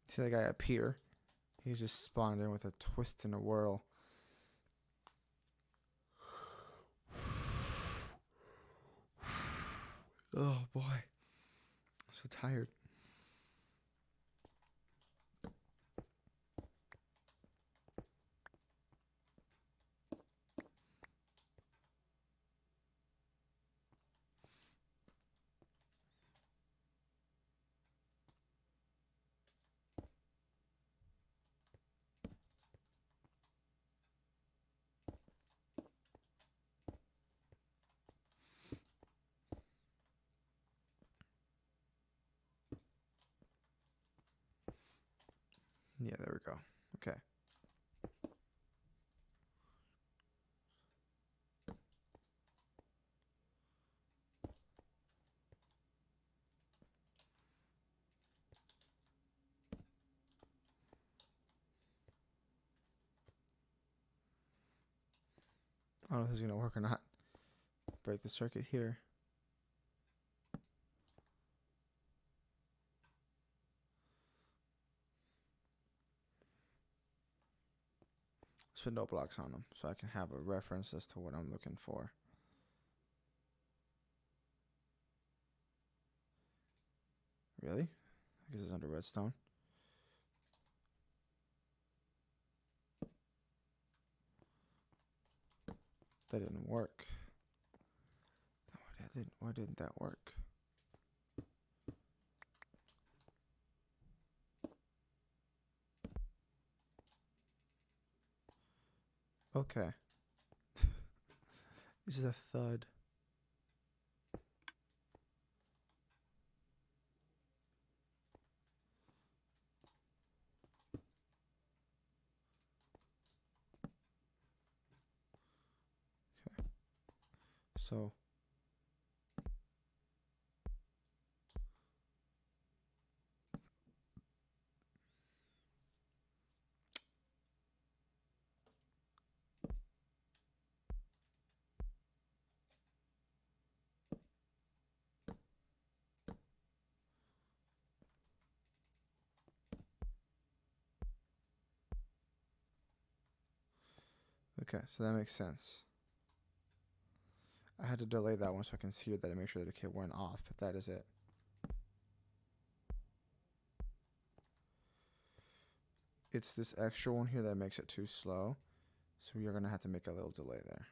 See that guy up here? He's just spawned in with a twist and a whirl. Oh boy. I'm so tired. Yeah, there we go. Okay. I don't know if this is going to work or not. Break the circuit here. Let's put no blocks on them so I can have a reference as to what I'm looking for. Really? I guess it's under redstone. That didn't work. No, why didn't that work? Okay. This is a thud. Okay. So okay, so that makes sense. I had to delay that one so I can see that and make sure that it went off, but that is it. It's this extra one here that makes it too slow, so you're gonna have to make a little delay there.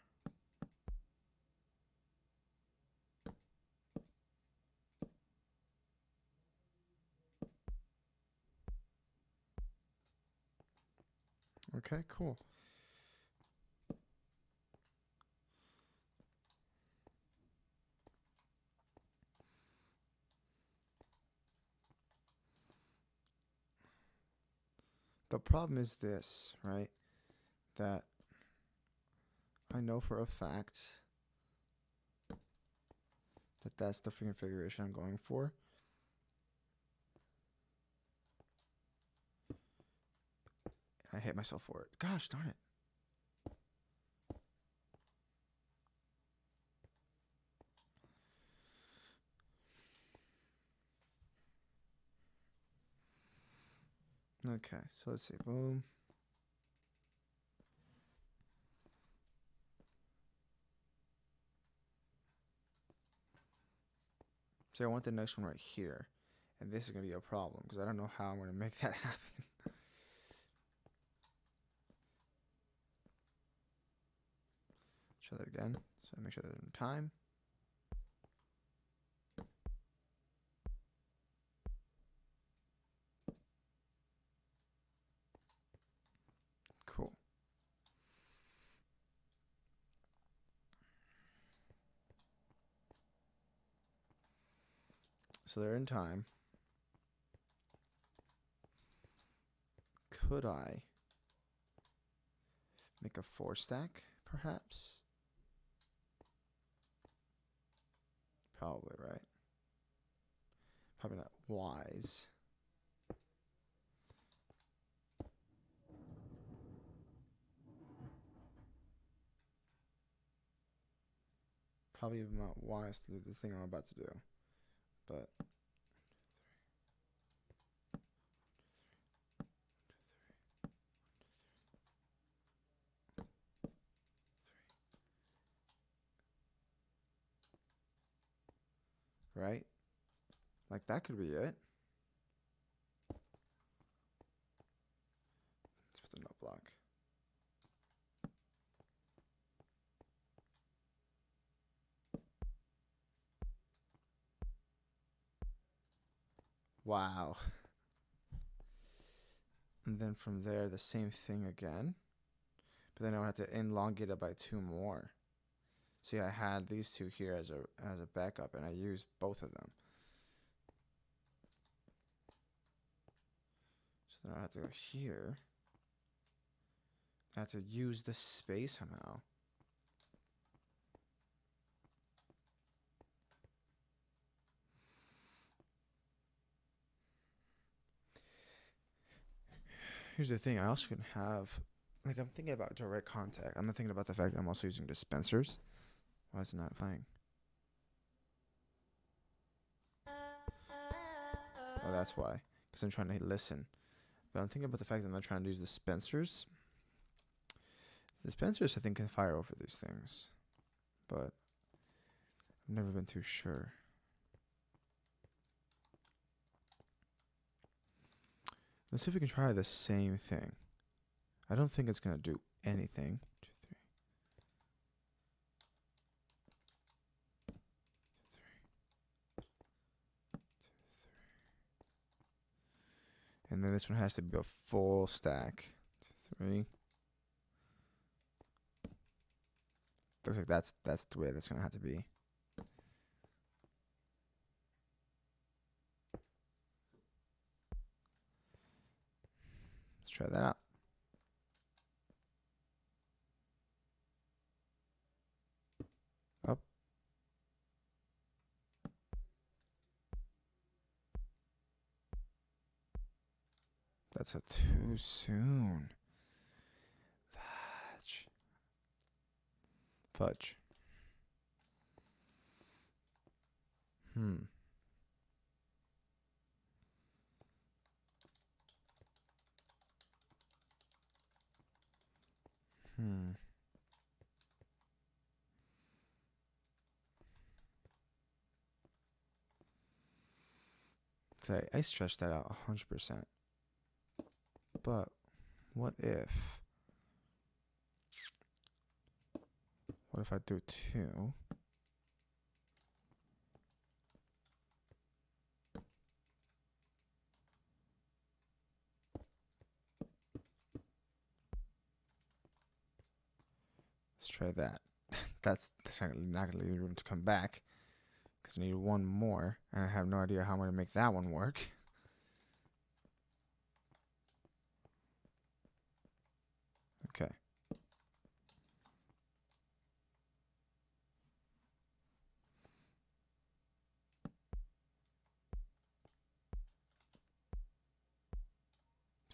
Okay, cool. The problem is this, right? That I know for a fact that that's the configuration I'm going for. I hate myself for it. Gosh darn it. Okay, so let's see. Boom. So I want the next one right here. And this is going to be a problem because I don't know how I'm going to make that happen. Show that again. So make sure that in time. Cool. So they're in time. Could I make a 4 stack, perhaps? Probably, right? Probably not wise. Probably not wise to do the thing I'm about to do. But right? Like that could be it. Let's put the note block. Wow. And then from there, the same thing again. But then I would have to elongate it by 2 more. See, I had these 2 here as a backup, and I used both of them. So then I have to go here. I have to use the space somehow. Here's the thing. I also can have, like, I'm thinking about direct contact. I'm not thinking about the fact that I'm also using dispensers. Why is it not playing? Oh, that's why. Because I'm trying to listen. But I'm thinking about the fact that I'm not trying to use dispensers. Dispensers, I think, can fire over these things. But I've never been too sure. Let's see if we can try the same thing. I don't think it's going to do anything. 2, 3. And then this one has to be a full stack. 3. Looks like that's the way that's gonna have to be. Let's try that out. Up. That's a too soon. Fudge. Hmm. Cause I stretched that out 100%. But what if I do 2? Let's try that. That's not gonna leave room to come back, because I need one more, and I have no idea how I'm gonna make that one work. Okay.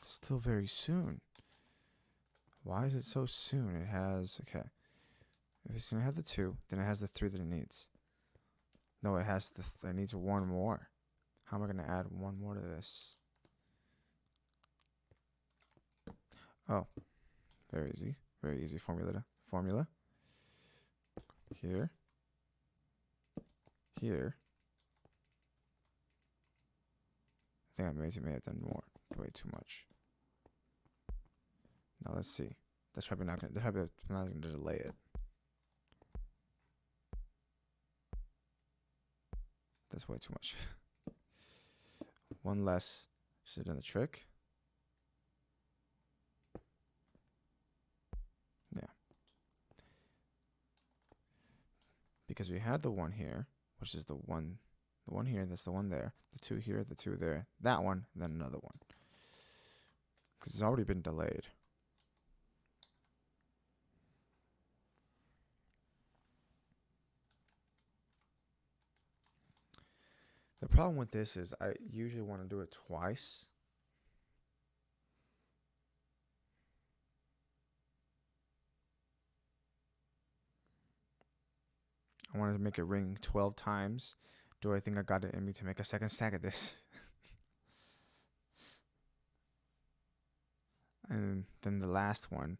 Still very soon. Why is it so soon? It has, okay. If it's gonna have the 2, then it has the 3 that it needs. No, it has it needs one more. How am I gonna add one more to this? Oh, very easy. Very easy formula. Here. Here. I think I may have done more. Way too much. Now let's see. That's probably not gonna delay it. That's way too much. One less should have done the trick. Yeah. Because we had the 1 here, which is the one here, that's the 1 there, the 2 here, the 2 there, that one, and then another one. Because it's already been delayed. The problem with this is I usually want to do it twice. I wanted to make it ring 12 times. Do I think I got it in me to make a second stack of this? And then the last one,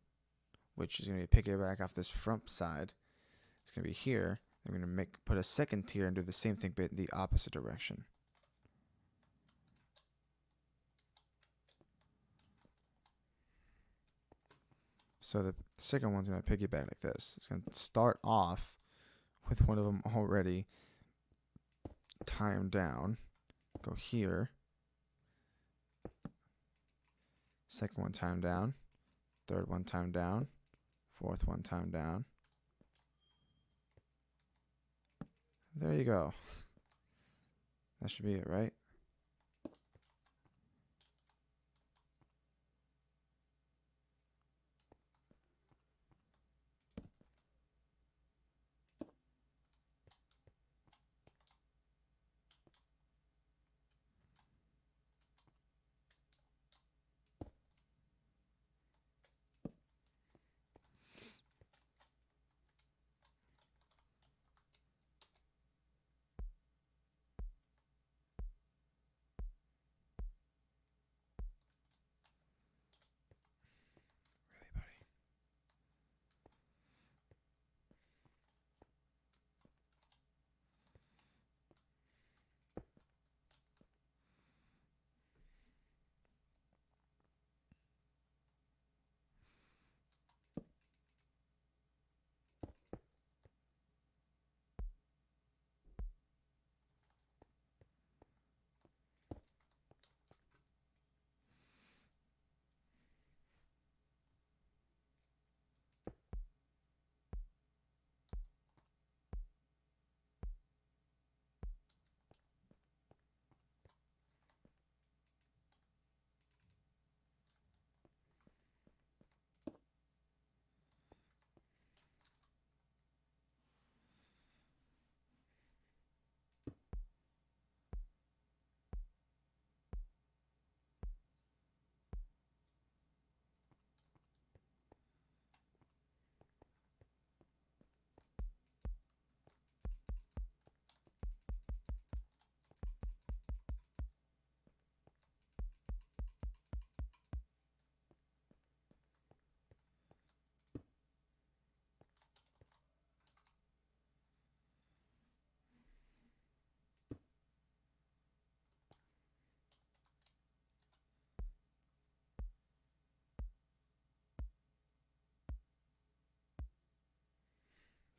which is going to be piggyback off this front side, it's going to be here. I'm going to put a second tier and do the same thing but in the opposite direction. So the second one's going to piggyback like this. It's going to start off with one of them already timed down. Go here. Second one timed down. Third one timed down. Fourth one timed down. There you go. That should be it, right?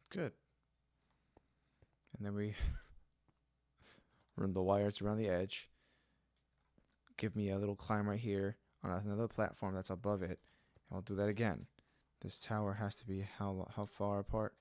Good. And then we run the wires around the edge. Give me a little climb right here on another platform that's above it. And I'll do that again. This tower has to be how far apart?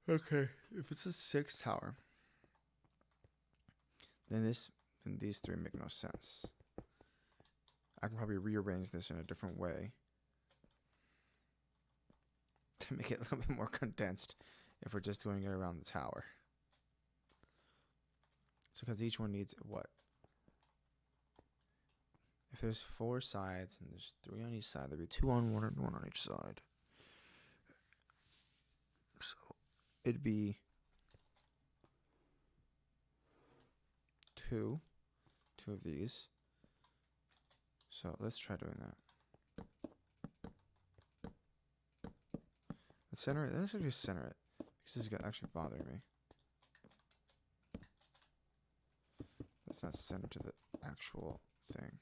Okay, if it's a 6 tower, then these three make no sense. I can probably rearrange this in a different way to make it a little bit more condensed if we're just doing it around the tower. So because each one needs what? If there's 4 sides and there's 3 on each side, there'd be 2 on one and 1 on each side. So it'd be 2 of these. So let's try doing that. Let's center it. Let's actually center it because this is actually bothering me. Let's not center to the actual thing.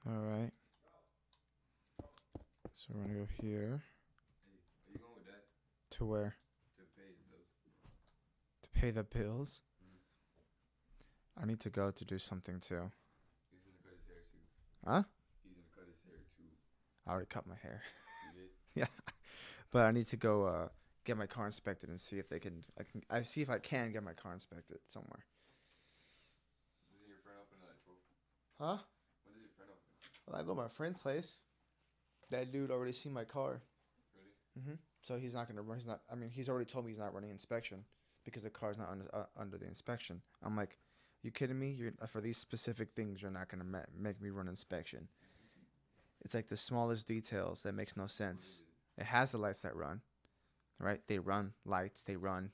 All right. So we're gonna go here. Hey, are you going with that? To where? To pay the bills. To pay the bills? Mm-hmm. I need to go to do something too. He's gonna cut his hair too. Huh? He's gonna cut his hair too. I already cut my hair. You did? Yeah. But I need to go get my car inspected and see if they can. I see if I can get my car inspected somewhere. Doesn't your friend open at 12? Huh? When does your friend open? Well, I go to my friend's place. That dude already seen my car. Really? So he's not gonna run. He's not. I mean, he's already told me he's not running inspection because the car's not under the inspection. I'm like, you kidding me? You're for these specific things, you're not gonna make me run inspection. It's like the smallest details that makes no What is sense. it? It has the lights that run, right? They run lights. They run.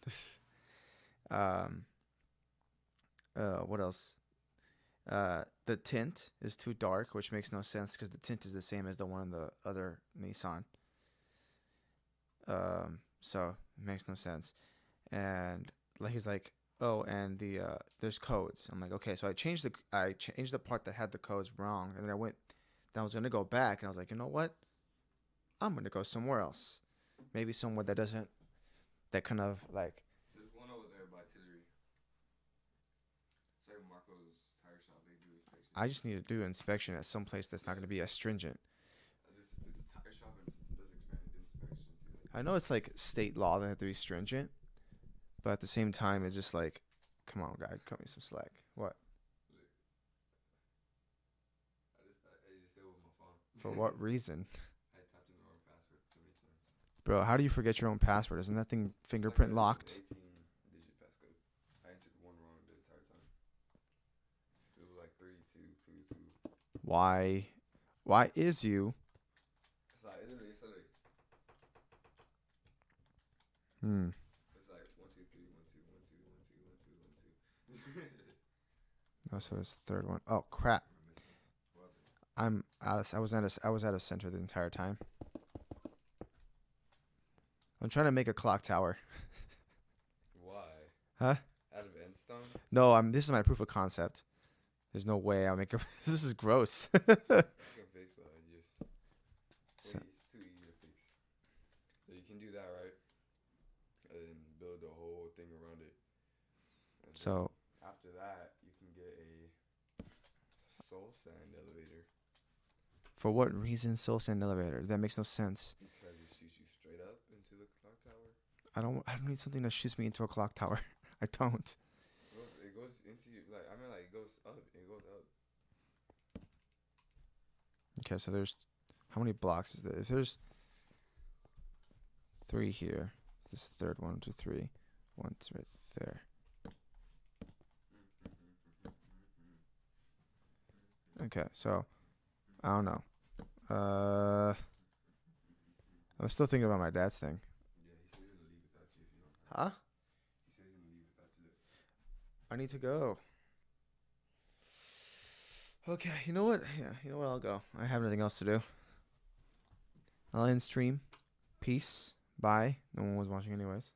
um. What else? The tint is too dark, which makes no sense because the tint is the same as the one in the other Nissan. So it makes no sense. And like he's like, oh, and the there's codes. I'm like, okay, so I changed the part that had the codes wrong, and then I was gonna go back, and I was like, you know what? I'm gonna go somewhere else, maybe somewhere that doesn't that kind of like. There's one over there by Tillery. It's like Marco's tire shop. They do inspection. I just need to do inspection at some place that's not gonna be as stringent. It's a tire shop and it does expanded inspection too. I know it's like state law that they have to be stringent, but at the same time, it's just like, come on, guy, cut me some slack. What? I just said with my phone. For what reason? I tapped in the wrong password too many times. Bro, how do you forget your own password? Isn't that thing fingerprint locked? 18-digit passcode. I entered one wrong the entire time. It was like 3222. Why? Why is you? It's like literally, it's like Hmm. it's like 1 2 3 1 2 1 2 1 2 1 2 1 2. Oh, so this third one. Oh crap! What happened? I was out of center the entire time. I'm trying to make a clock tower. Why? Huh? Out of end stone? No, this is my proof of concept. There's no way I'll make a. This is gross. I can fix that. So- It's too easy to fix. So you can do that, right? And then build the whole thing around it. And So then after that, you can get a soul sand elevator for what reason soul sand elevator? That makes no sense. because it shoots you straight up into the clock tower. I don't need something that shoots me into a clock tower. I don't. It goes into you, like I mean, like it goes up. It goes up. Okay, so there's how many blocks is there? If there's 3 here, this third 1 2 3, one's right there. Okay, so I don't know. I'm still thinking about my dad's thing. Yeah, he says he's gonna leave without you if you don't. Huh? He says he's gonna leave without you. I need to go. Okay, you know what? Yeah, you know what? I'll go. I have nothing else to do. I'll end stream. Peace. Bye. No one was watching anyways.